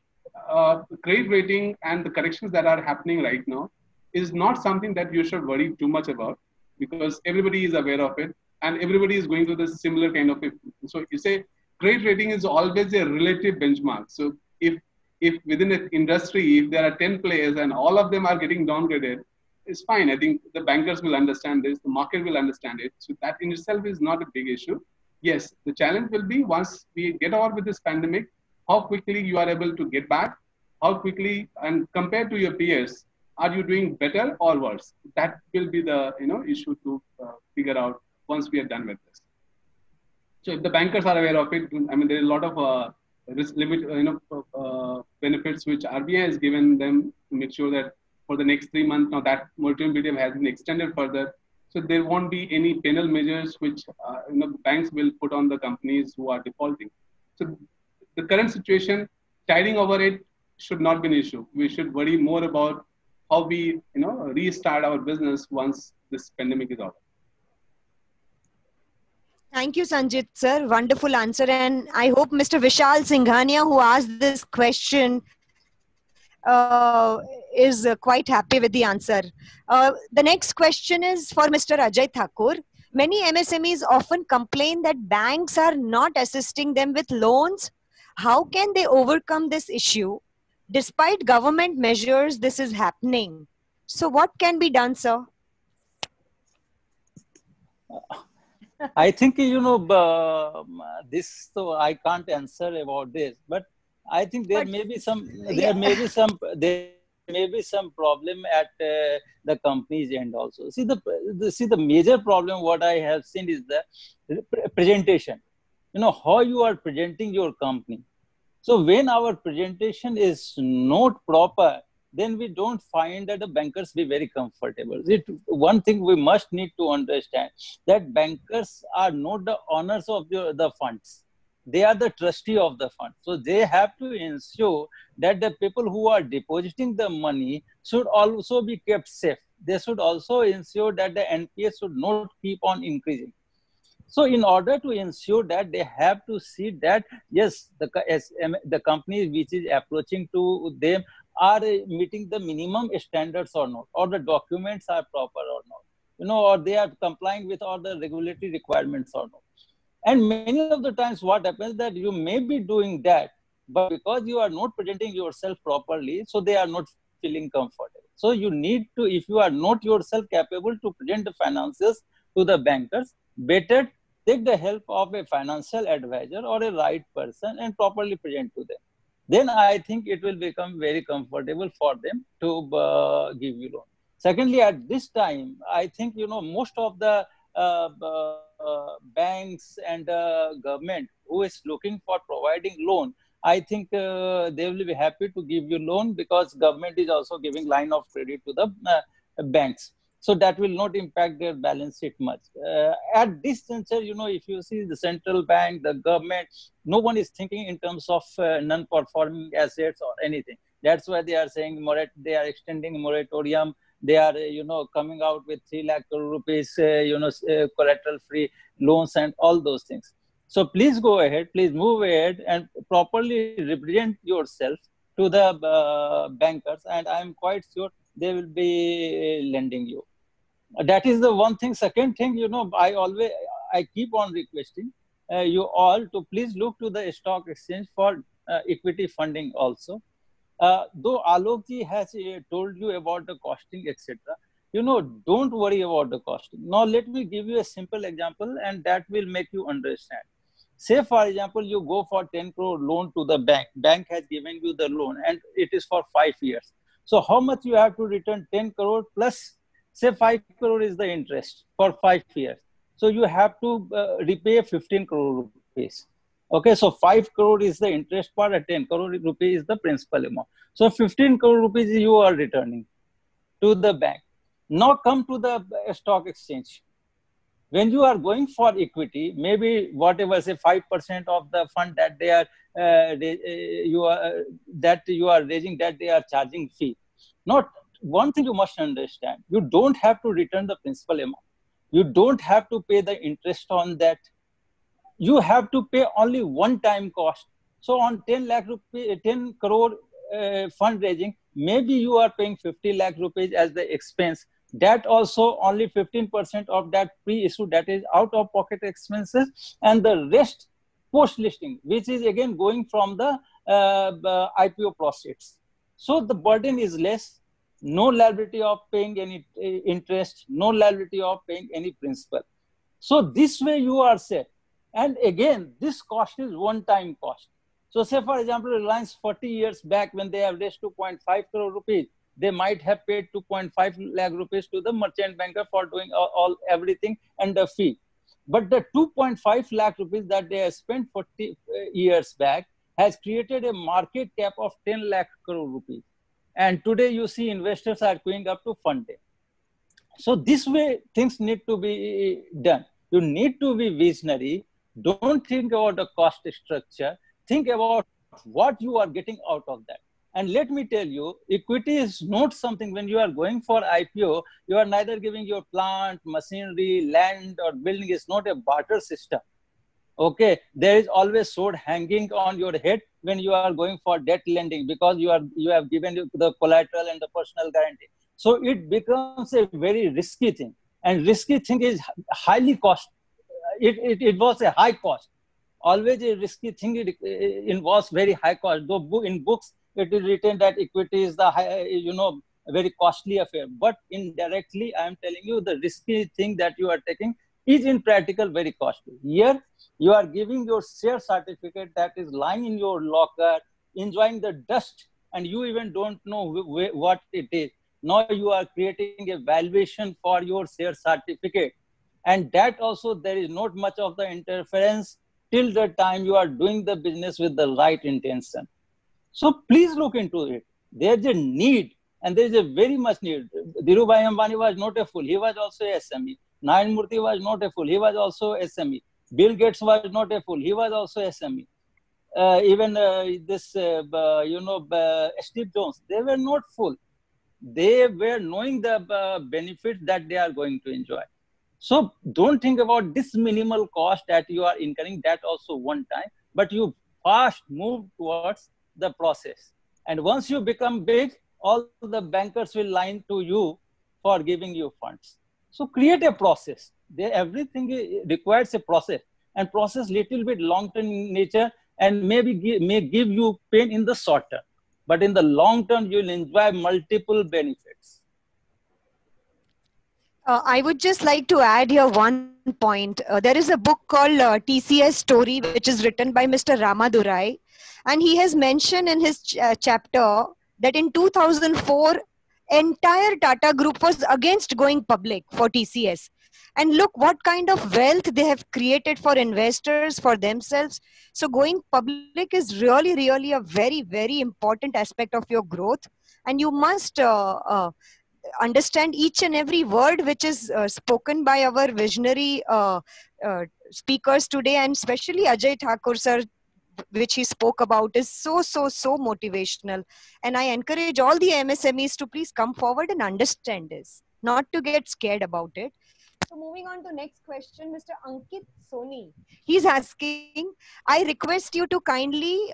credit rating and the corrections that are happening right now is not something that you should worry too much about because everybody is aware of it and everybody is going through this similar kind of. So you say credit rating is always a relative benchmark. So if within an industry, if there are 10 players and all of them are getting downgraded, it's fine. I think the bankers will understand this, the market will understand it. So that in itself is not a big issue. Yes, the challenge will be once we get over with this pandemic, how quickly you are able to get back, how quickly, and compared to your peers, are you doing better or worse? That will be the issue to figure out once we are done with this. So if the bankers are aware of it, I mean, there is a lot of risk limit, benefits which RBI has given them to make sure that for the next 3 months, now that moratorium period has been extended further. So there won't be any penal measures which banks will put on the companies who are defaulting. So the current situation, tiding over it should not be an issue. We should worry more about how we restart our business once this pandemic is over. Thank you, Sanjit sir. Wonderful answer. And I hope Mr. Vishal Singhania, who asked this question, is quite happy with the answer. The next question is for Mr. Ajay Thakur. Many MSMEs often complain that banks are not assisting them with loans. How can they overcome this issue? Despite government measures, this is happening. So what can be done, sir? I think this. So I can't answer about this, but I think there may be some problem at the company's end also. See the major problem what I have seen is the presentation. How you are presenting your company. So when our presentation is not proper, then we don't find that the bankers be very comfortable. One thing we must need to understand that bankers are not the owners of the funds. They are the trustee of the fund. So they have to ensure that the people who are depositing the money should also be kept safe. They should also ensure that the NPS should not keep on increasing. So in order to ensure that, they have to see that, yes, the company which is approaching to them are meeting the minimum standards or not, or the documents are proper or not, or they are complying with all the regulatory requirements or not. And many of the times what happens that you may be doing that, but because you are not presenting yourself properly, so they are not feeling comfortable. So you need to, if you are not yourself capable to present the finances to the bankers, better take the help of a financial advisor or a right person and properly present to them. Then I think it will become very comfortable for them to give you loan. Secondly, at this time, I think, most of the banks and government who is looking for providing loan, I think they will be happy to give you loan, because government is also giving line of credit to the banks. So that will not impact their balance sheet much. At this juncture, if you see the central bank, the government, no one is thinking in terms of non-performing assets or anything. That's why they are saying they are extending moratorium. They are, coming out with 3 lakh crore rupees, collateral-free loans and all those things. So please go ahead, please move ahead and properly represent yourself to the bankers, and I'm quite sure they will be lending you. That is the one thing. Second thing, I keep on requesting you all to please look to the stock exchange for equity funding also. Though Alok ji has told you about the costing, etc., don't worry about the costing. Now, let me give you a simple example, and that will make you understand. Say, for example, you go for 10 crore loan to the bank. Bank has given you the loan, and it is for 5 years. So how much you have to return? 10 crore plus, say 5 crore is the interest for 5 years. So you have to repay 15 crore rupees. Okay, so 5 crore is the interest part, and 10 crore rupees is the principal amount. So 15 crore rupees you are returning to the bank. Now come to the stock exchange. When you are going for equity, maybe whatever, say 5% of the fund that they are you are raising, that they are charging fee. Not one thing you must understand: you don't have to return the principal amount. You don't have to pay the interest on that. You have to pay only one-time cost. So on 10 lakh rupees, 10 crore fundraising, maybe you are paying 50 lakh rupees as the expense. That also only 15% of that pre-issue, that is out of pocket expenses, and the rest post-listing, which is again going from the IPO proceeds. So the burden is less, no liability of paying any interest, no liability of paying any principal. So this way you are set. And again, this cost is one-time cost. So say, for example, Reliance 40 years back, when they have raised 2.5 crore rupees, they might have paid 2.5 lakh rupees to the merchant banker for doing everything and the fee. But the 2.5 lakh rupees that they have spent 40 years back has created a market cap of 10 lakh crore rupees. And today you see investors are going up to fund them. So this way things need to be done. You need to be visionary. Don't think about the cost structure. Think about what you are getting out of that. And let me tell you, equity is not something, when you are going for IPO, you are neither giving your plant, machinery, land or building. Is not a barter system. Okay, there is always sword hanging on your head when you are going for debt lending, because you have given the collateral and the personal guarantee. So it becomes a very risky thing, and risky thing is highly cost. It was a high cost. Always a risky thing. It involves very high cost. Though in books it is written that equity is the high, very costly affair, but indirectly I am telling you the risky thing that you are taking is in practical very costly. Here you are giving your share certificate that is lying in your locker, enjoying the dust, and you even don't know what it is. Now you are creating a valuation for your share certificate, and that also there is not much of the interference till the time you are doing the business with the right intention. So please look into it. There's a need, and there is a very much need. Dhirubhai Ambani was not a fool. He was also a SME. Narayan Murthy was not a fool. He was also SME. Bill Gates was not a fool. He was also SME. Even Steve Jobs, they were not fool. They were knowing the benefits that they are going to enjoy. So don't think about this minimal cost that you are incurring, that also one time, but you fast move towards the process. And once you become big, all the bankers will line to you for giving you funds. So create a process. Everything requires a process, and process little bit long-term in nature, and may give you pain in the short term. But in the long term, you'll enjoy multiple benefits. I would just like to add here one point. There is a book called TCS Story, which is written by Mr. Ramadurai. And he has mentioned in his chapter that in 2004, entire Tata Group was against going public for TCS. And look what kind of wealth they have created for investors, for themselves. So going public is really, really a very, very important aspect of your growth. And you must understand each and every word which is spoken by our visionary speakers today, and especially Ajay Thakur sir, which he spoke about, is so motivational. And I encourage all the MSMEs to please come forward and understand this, not to get scared about it. So moving on to next question, Mr. Ankit Soni. He's asking, I request you to kindly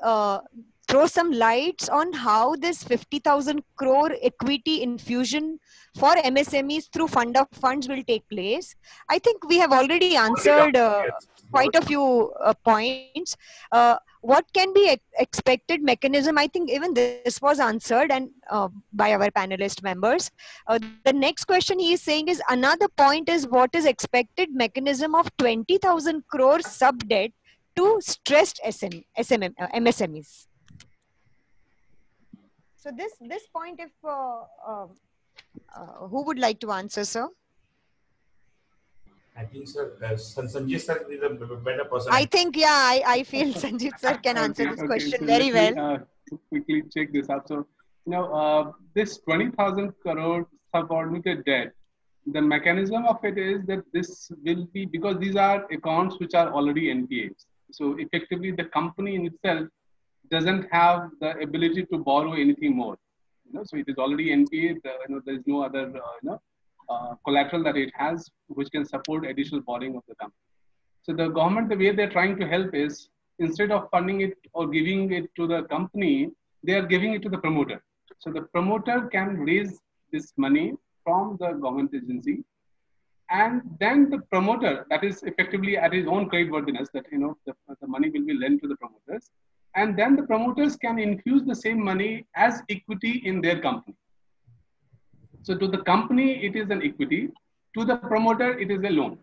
throw some lights on how this 50,000 crore equity infusion for MSMEs through fund of funds will take place. I think we have already answered quite a few points. What can be expected mechanism? I think even this was answered and by our panelist members. The next question he is saying is, another point is, what is expected mechanism of 20,000 crore sub debt to stressed MSMEs? So this point, if who would like to answer, sir? I think, sir, Sanjit sir is a better person. I think, yeah, I feel Sanjit sir can answer this question so very well. Quickly check this out. So, this 20,000 crore subordinated debt, the mechanism of it is that this will be, because these are accounts which are already NPAs. So effectively, the company in itself doesn't have the ability to borrow anything more. So it is already NPA. There is no other collateral that it has which can support additional borrowing of the company. So the government, the way they're trying to help is, instead of funding it or giving it to the company, they are giving it to the promoter. So the promoter can raise this money from the government agency, and then the promoter, that is effectively at his own creditworthiness, that the money will be lent to the promoters, and then the promoters can infuse the same money as equity in their company. So to the company, it is an equity. To the promoter, it is a loan.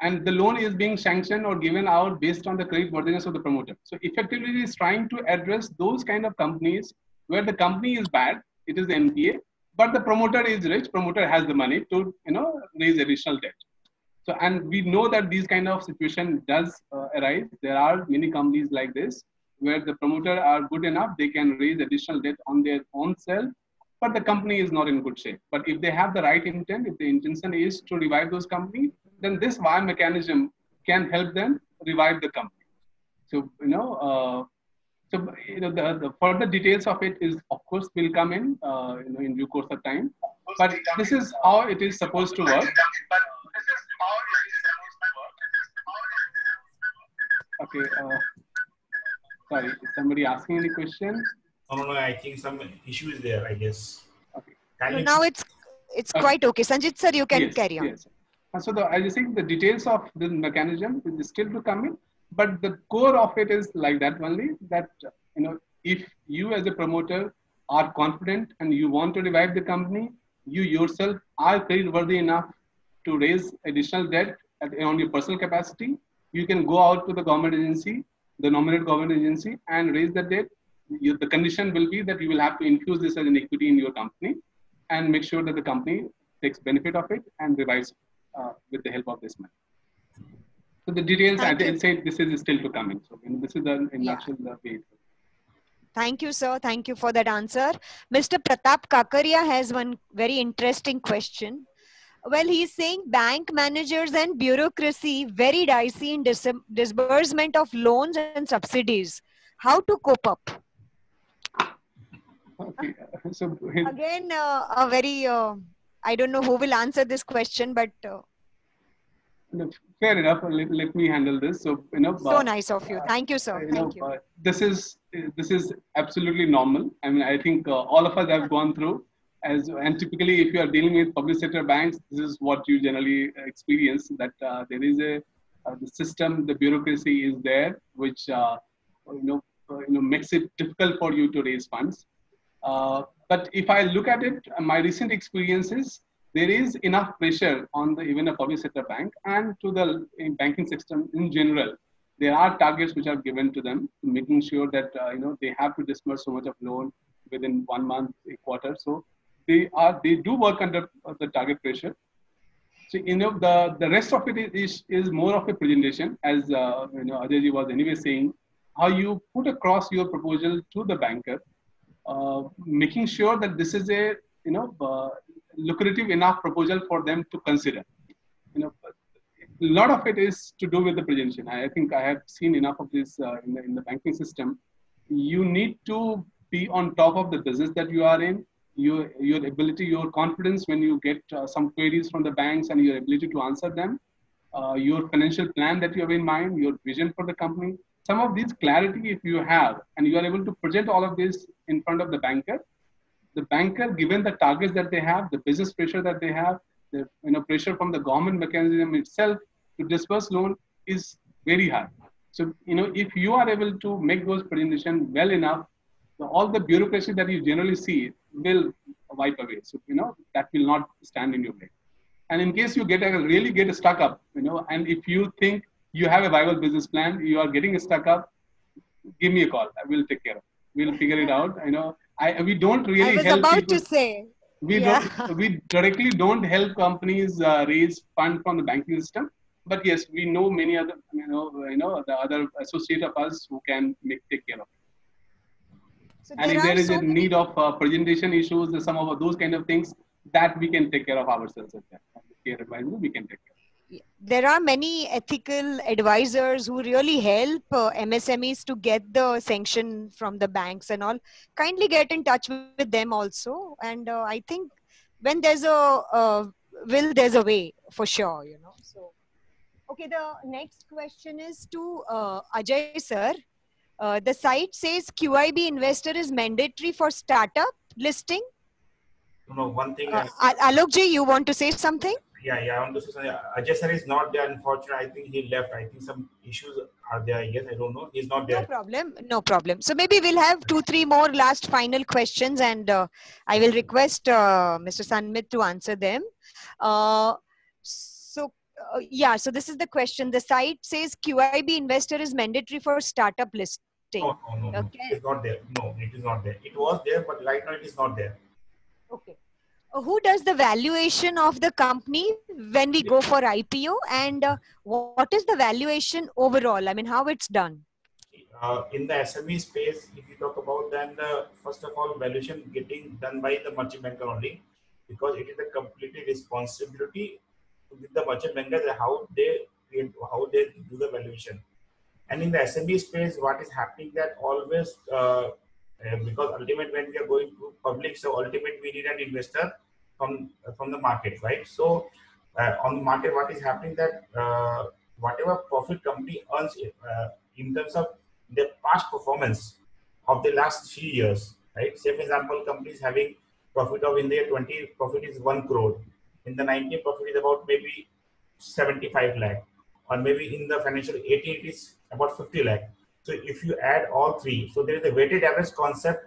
And the loan is being sanctioned or given out based on the creditworthiness of the promoter. So effectively, it is trying to address those kind of companies where the company is bad, it is NPA, but the promoter is rich, promoter has the money to raise additional debt. So, and we know that these kind of situation does arise. There are many companies like this where the promoter are good enough, they can raise additional debt on their own self, but the company is not in good shape. But if they have the right intent, if the intention is to revive those companies, then this VAI mechanism can help them revive the company. So, the further details of it is, of course, will come in due course of time. But this is how it is supposed to work. Okay. Sorry, is somebody asking any question? No, I think some issue is there, I guess. Okay. So now it's quite okay. Sanjit sir, you can carry on. Yes. So I just think the details of the mechanism is still to come in, but the core of it is like that only, that if you as a promoter are confident and you want to revive the company, you yourself are creditworthy enough to raise additional debt on your personal capacity, you can go out to the government agency, the nominated government agency, and raise the debt. The condition will be that you will have to infuse this as an equity in your company and make sure that the company takes benefit of it and revives with the help of this money. So the details, I say this is still to come in. So this is in nutshell the way. Thank you, sir. Thank you for that answer. Mr. Pratap Kakaria has one very interesting question. Well, he's saying bank managers and bureaucracy very dicey in disbursement of loans and subsidies. How to cope up? Okay. So again, a very I don't know who will answer this question, but fair enough. Let me handle this. So, So nice of you. Thank you, sir. Thank you. This is absolutely normal. I mean, I think all of us have gone through, and typically, if you are dealing with public sector banks, this is what you generally experience. That there is the system, the bureaucracy is there, which makes it difficult for you to raise funds. But if I look at it, my recent experiences, there is enough pressure on even a public sector bank and to the banking system in general. There are targets which are given to them, making sure that they have to disburse so much of loan within 1 month, a quarter. So they do work under the target pressure. So the rest of it is more of a presentation, as Ajay was anyway saying, how you put across your proposal to the banker, making sure that this is a lucrative enough proposal for them to consider. A lot of it is to do with the presentation. I think I have seen enough of this in the banking system. You need to be on top of the business that you are in, your ability, your confidence when you get some queries from the banks and your ability to answer them, your financial plan that you have in mind, your vision for the company. Some of these clarity, if you have, and you are able to present all of this in front of the banker, given the targets that they have, the business pressure that they have, the pressure from the government mechanism itself to disburse loan is very high. So if you are able to make those presentations well enough, all the bureaucracy that you generally see will wipe away. So that will not stand in your way. And in case you really get stuck up, and if you think you have a viable business plan, you are getting stuck up, give me a call. I will take care of it. We'll figure it out. We don't really help people. I was about to say. We directly don't help companies raise fund from the banking system. But yes, we know many other, the other associate of us who can take care of it. So and if there is a need of presentation issues, some of those kind of things that we can take care of ourselves. Care advisor, we can take care of. There are many ethical advisors who really help MSMEs to get the sanction from the banks and all. Kindly get in touch with them also. And I think when there's a will, there's a way for sure, So, okay, the next question is to Ajay sir. The site says QIB investor is mandatory for startup listing. No, one thing. Alokji, you want to say something? Yeah, I want to say something. Ajay sir is not there, unfortunately. I think he left. I think some issues are there. Yes, I don't know. He's not there. No problem. So maybe we'll have 2-3 more last final questions, and I will request Mr. Sanmit to answer them. So this is the question. The site says QIB investor is mandatory for startup listing. No. Okay. It's not there. No, it is not there. It was there, but right now it is not there. Okay. Who does the valuation of the company when we go for IPO, and what is the valuation overall? I mean, how it's done? In the SME space, if you talk about, then first of all, valuation getting done by the merchant banker only, because it is a completely responsibility with the merchant banker how they do the valuation. And in the SME space, what is happening that always because ultimately when we are going to public, so ultimately we need an investor from the market, right? So on the market, what is happening that whatever profit company earns in terms of their past performance of the last 3 years, right? Say for example, companies having profit of in their 20 profit is 1 crore, in the 19 profit is about maybe 75 lakh, or maybe in the financial 18 it is about 50 lakh. So if you add all three, so there is a weighted average concept.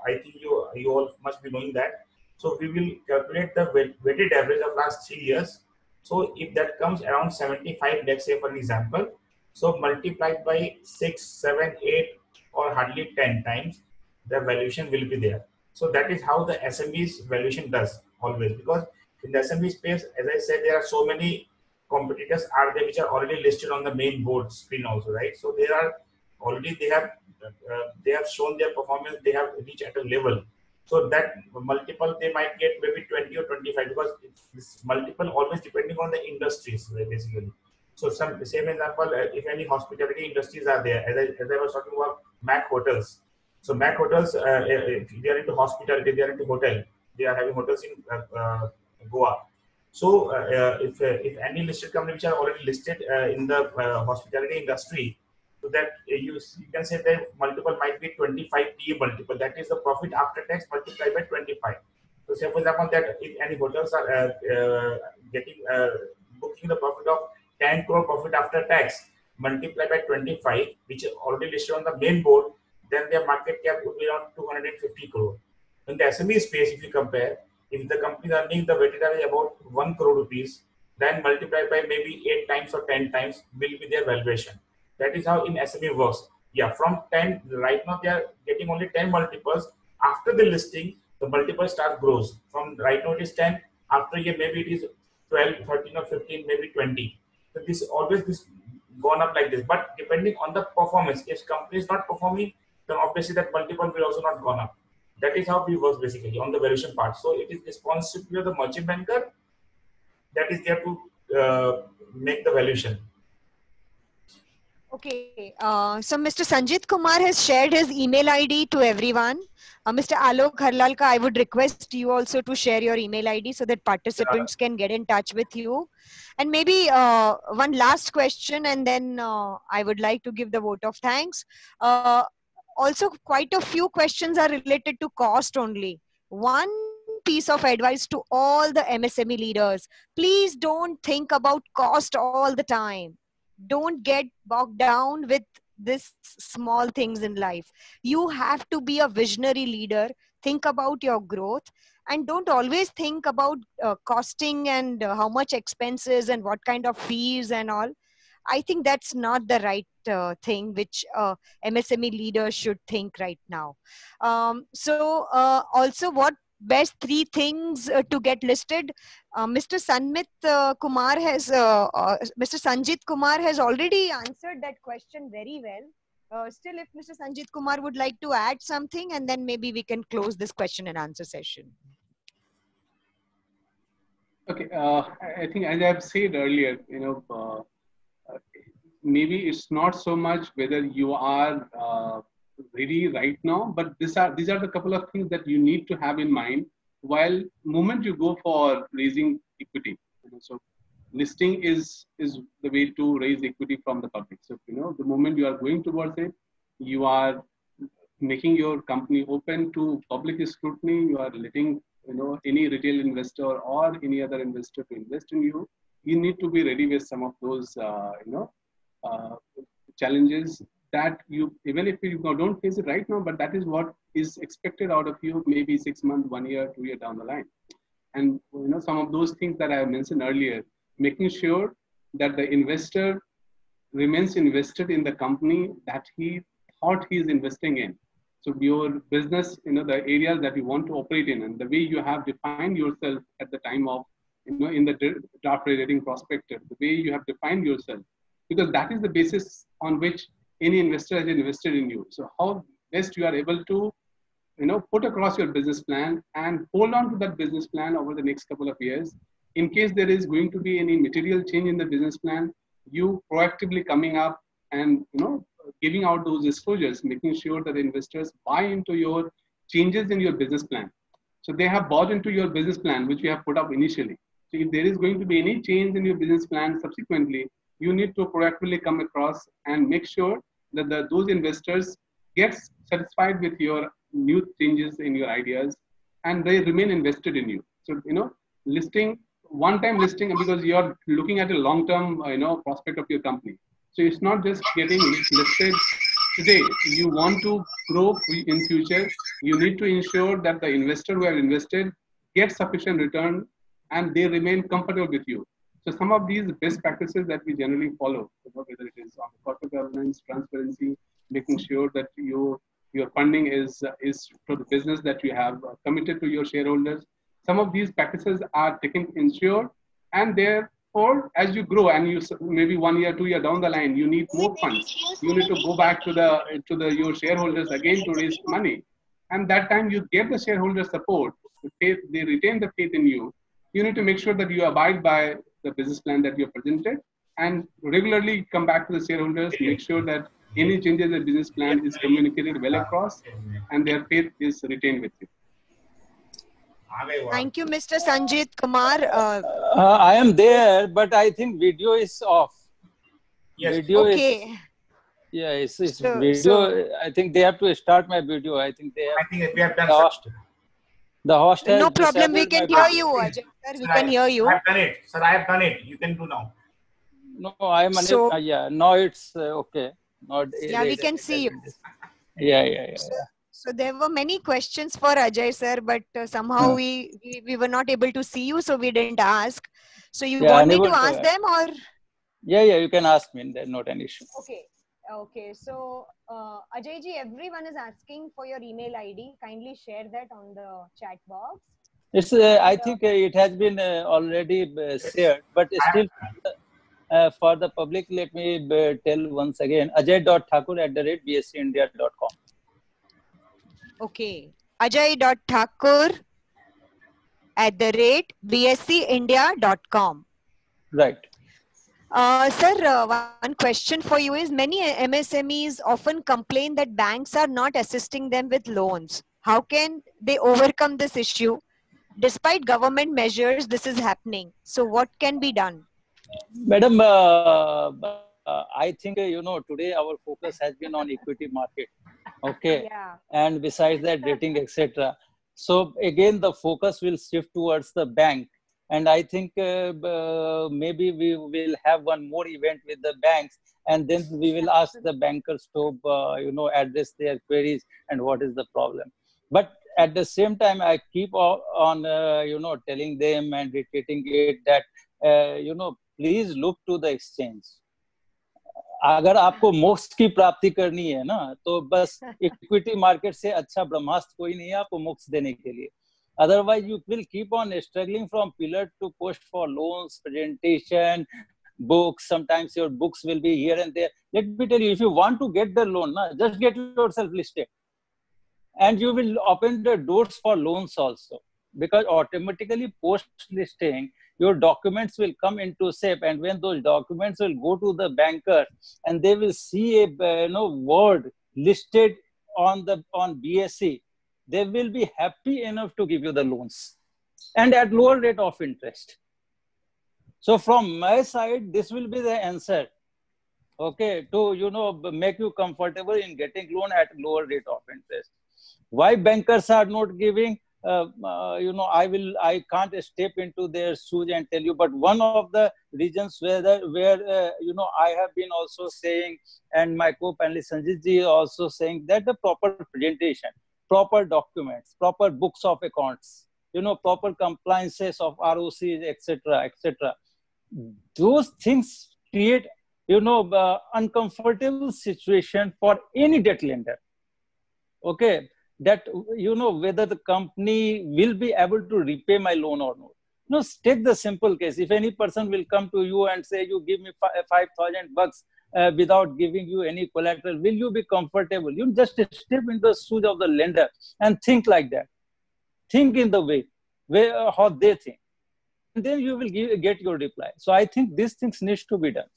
I think you all must be knowing that. So we will calculate the weighted average of last 3 years. So if that comes around 75, let's say for an example, so multiplied by 6, 7, 8, or hardly 10 times, the valuation will be there. So that is how the SME's valuation does always, because in the SME space, as I said, there are so many competitors are there which are already listed on the main board screen also, right? So there are already they have shown their performance, they have reached at a level. So that multiple they might get maybe 20 or 25, because it's multiple always depending on the industries basically. So same example, if any hospitality industries are there, as I was talking about Mac Hotels. So Mac Hotels, they are into hospitality, they are into hotel, they are having hotels in Goa. So if any listed company which are already listed in the hospitality industry, so that you can say that multiple might be 25 PE multiple. That is the profit after tax multiplied by 25. So say for example that if any hotels are getting booking the profit of 10 crore profit after tax multiplied by 25, which is already listed on the main board, then their market cap would be around 250 crore. In the SME space, if you compare, if the company is earning the weighted average about 1 crore rupees, then multiplied by maybe 8 times or 10 times will be their valuation. That is how in SME works. Yeah, from 10, right now they are getting only 10 multiples. After the listing, the multiple start grows. From right now it is 10, after a year maybe it is 12, 13 or 15, maybe 20. So this always this gone up like this. But depending on the performance, if company is not performing, then obviously that multiple will also not gone up. That is how we work basically on the valuation part. So it is responsibility of the merchant banker that is there to make the valuation. Okay, so Mr. Sanjit Kumar has shared his email ID to everyone. Mr. Alok Harlalka, I would request you also to share your email ID so that participants can get in touch with you. And maybe one last question, and then I would like to give the vote of thanks. Also, quite a few questions are related to cost only. One piece of advice to all the MSME leaders: please don't think about cost all the time. Don't get bogged down with this small things in life. You have to be a visionary leader. Think about your growth, and don't always think about costing and how much expenses and what kind of fees and all. I think that's not the right thing which MSME leaders should think right now. Also, what best 3 things to get listed? Mr. Sanjit Kumar has already answered that question very well. Still, if Mr. Sanjit Kumar would like to add something, and then maybe we can close this question and answer session. Okay, I think as I've said earlier, maybe it's not so much whether you are ready right now, but these are the couple of things that you need to have in mind while moment you go for raising equity. So listing is the way to raise equity from the public. So the moment you are going towards it, you are making your company open to public scrutiny. You are letting any retail investor or any other investor to invest in you. You need to be ready with some of those challenges that even if you don't face it right now, but that is what is expected out of you maybe 6 months, 1 year, 2 years down the line. And some of those things that I mentioned earlier, making sure that the investor remains invested in the company that he thought he is investing in. So your business, the areas that you want to operate in, and the way you have defined yourself at the time of, in the draft rating prospectus, the way you have defined yourself, because that is the basis on which any investor has invested in you. So how best you are able to, put across your business plan and hold on to that business plan over the next couple of years. In case there is going to be any material change in the business plan, you proactively coming up and, giving out those disclosures, making sure that the investors buy into your changes in your business plan. So they have bought into your business plan, which you have put up initially. So if there is going to be any change in your business plan subsequently, you need to proactively come across and make sure that those investors get satisfied with your new changes in your ideas and they remain invested in you. So, listing, one-time listing, because you're looking at a long-term, prospect of your company. So it's not just getting listed today. You want to grow in future. You need to ensure that the investor who have invested gets sufficient return and they remain comfortable with you. So some of these best practices that we generally follow, whether it is on corporate governance, transparency, making sure that your funding is for the business that you have committed to your shareholders. Some of these practices are taken insured, and therefore, as you grow and you maybe 1 year, 2 years down the line, you need more funds. You need to go back to your shareholders again to raise money, and that time you get the shareholder support. They retain the faith in you. You need to make sure that you abide by the business plan that you have presented and regularly come back to the shareholders, make sure that any changes in the business plan is communicated well across and their faith is retained with you. Thank you, Mr. Sanjit Kumar. I am there, but I think video is off. Yes. Video Okay. is, yeah, it's So- video. so- I think they have to start my video. I think they have. I think we have done The host, the host has No problem. We disabled can my hear video. you, Ajay sir. We Sir, can hear you. I have done it. Sir, I have done it. You can do now. No, I am unable. So- Yeah, now it's okay. Not. Yeah, we can see you. Yeah. So there were many questions for Ajay sir, but somehow Huh. we were not able to see you, so we didn't ask. So you Yeah, want me unable to to ask ask. them or? Yeah, you can ask me. There's not an issue. Okay. So Ajay ji, everyone is asking for your email ID. Kindly share that on the chat box. It's. I think it has been already shared, but still, for the public, let me tell once again: ajay.thakur@bscindia.com. Okay. ajay.thakur@bscindia.com. Right. Sir, one question for you is many MSMEs often complain that banks are not assisting them with loans. How can they overcome this issue? Despite government measures, this is happening. So what can be done? Madam, I think, today our focus has been on equity market. Okay. Yeah. And besides that, rating, etc. So again, the focus will shift towards the bank. And I think maybe we will have one more event with the banks, and then we will ask the bankers to, address their queries and what is the problem. But at the same time, I keep on, telling them and repeating it that, please look to the exchange. अगर आपको मोक्ष की प्राप्ति करनी है ना, तो बस इक्विटी मार्केट से अच्छा ब्रह्मास्त्र कोई नहीं है आपको मोक्ष देने के लिए. Otherwise, you will keep on struggling from pillar to post for loans, presentation, books. Sometimes your books will be here and there. Let me tell you, if you want to get the loan, just get yourself listed. And you will open the doors for loans also. Because automatically post-listing, your documents will come into shape. And when those documents will go to the banker and they will see a word listed on BSE, they will be happy enough to give you the loans and at lower rate of interest. So from my side, this will be the answer, okay, to, make you comfortable in getting loan at lower rate of interest. Why bankers are not giving, I can't step into their shoes and tell you, but one of the reasons where I have been also saying, and my co-panelist Sanjit ji also saying that the proper presentation, proper documents, proper books of accounts, proper compliances of ROCs, etc. Those things create, uncomfortable situation for any debt lender. Okay, that, whether the company will be able to repay my loan or not. Take the simple case. If any person will come to you and say, you give me $5,000 without giving you any collateral, will you be comfortable? You just step into the shoes of the lender and think like that. Think in the way how they think. And then you will get your reply. So I think these things needs to be done.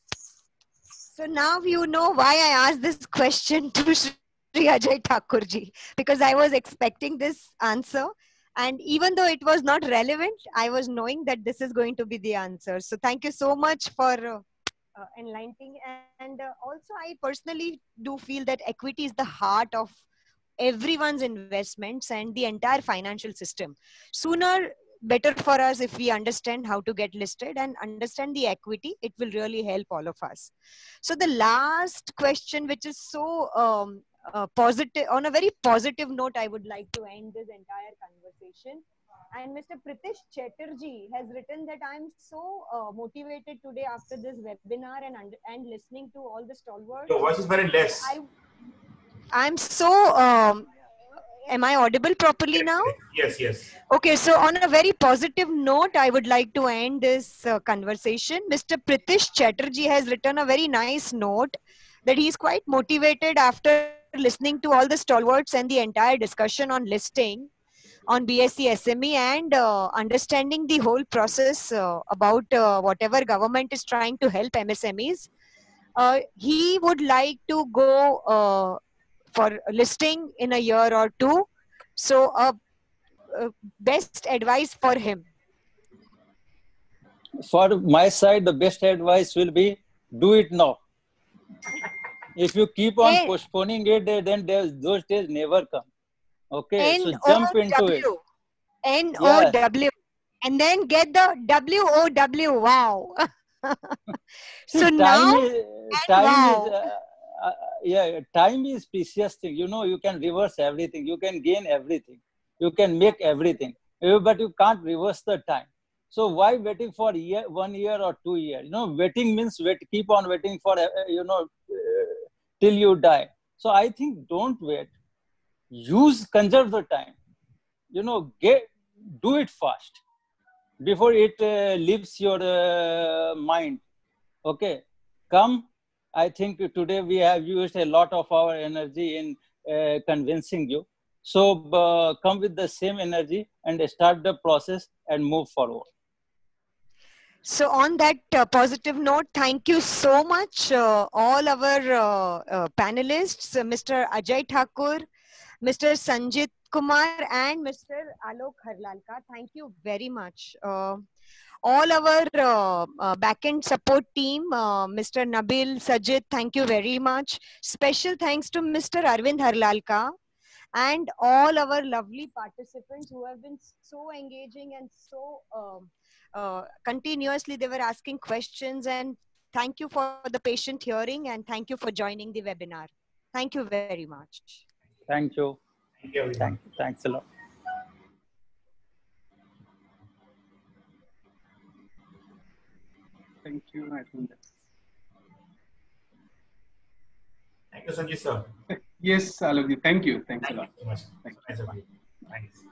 So now you know why I asked this question to Shri Ajay Thakur ji, because I was expecting this answer. And even though it was not relevant, I was knowing that this is going to be the answer. So thank you so much for enlightening. And also, I personally do feel that equity is the heart of everyone's investments and the entire financial system. Sooner, better for us if we understand how to get listed and understand the equity, it will really help all of us. So the last question, which is so positive, on a very positive note, I would like to end this entire conversation. And Mr. Pritish Chatterjee has written that I'm so motivated today after this webinar and listening to all the stalwarts. Your voice is very less. I'm so, am I audible properly now? Yes. Okay, so on a very positive note, I would like to end this conversation. Mr. Pritish Chatterjee has written a very nice note that he's quite motivated after listening to all the stalwarts and the entire discussion on listing on BSE SME and understanding the whole process about whatever government is trying to help MSMEs. He would like to go for listing in a year or two. So best advice for him. For my side, the best advice will be do it now. If you keep on postponing it, then those days never come. Okay, so jump into it. N-O-W. And then get the W-O-W. Wow. So now, time is precious thing. You know, you can reverse everything. You can gain everything. You can make everything. But you can't reverse the time. So why waiting for 1 year or 2 years? You know, waiting means keep on waiting for, till you die. So I think don't wait. Conserve the time. You know, do it fast before it leaves your mind. Okay, I think today we have used a lot of our energy in convincing you. So come with the same energy and start the process and move forward. So on that positive note, thank you so much, all our panelists, Mr. Ajay Thakur, Mr. Sanjit Kumar, and Mr. Alok Harlalka. Thank you very much. All our backend support team, Mr. Nabil, Sajid, thank you very much. Special thanks to Mr. Arvind Harlalka and all our lovely participants who have been so engaging and so continuously they were asking questions, and thank you for the patient hearing, and thank you for joining the webinar. Thank you very much. Thank you. Thank you, everyone. Thanks a lot. Thank you. I think that's... Thank you, Sanjit sir. Yes, Alok ji. Thank you. Thanks a lot. Thank you so much. Nice of you. Thanks.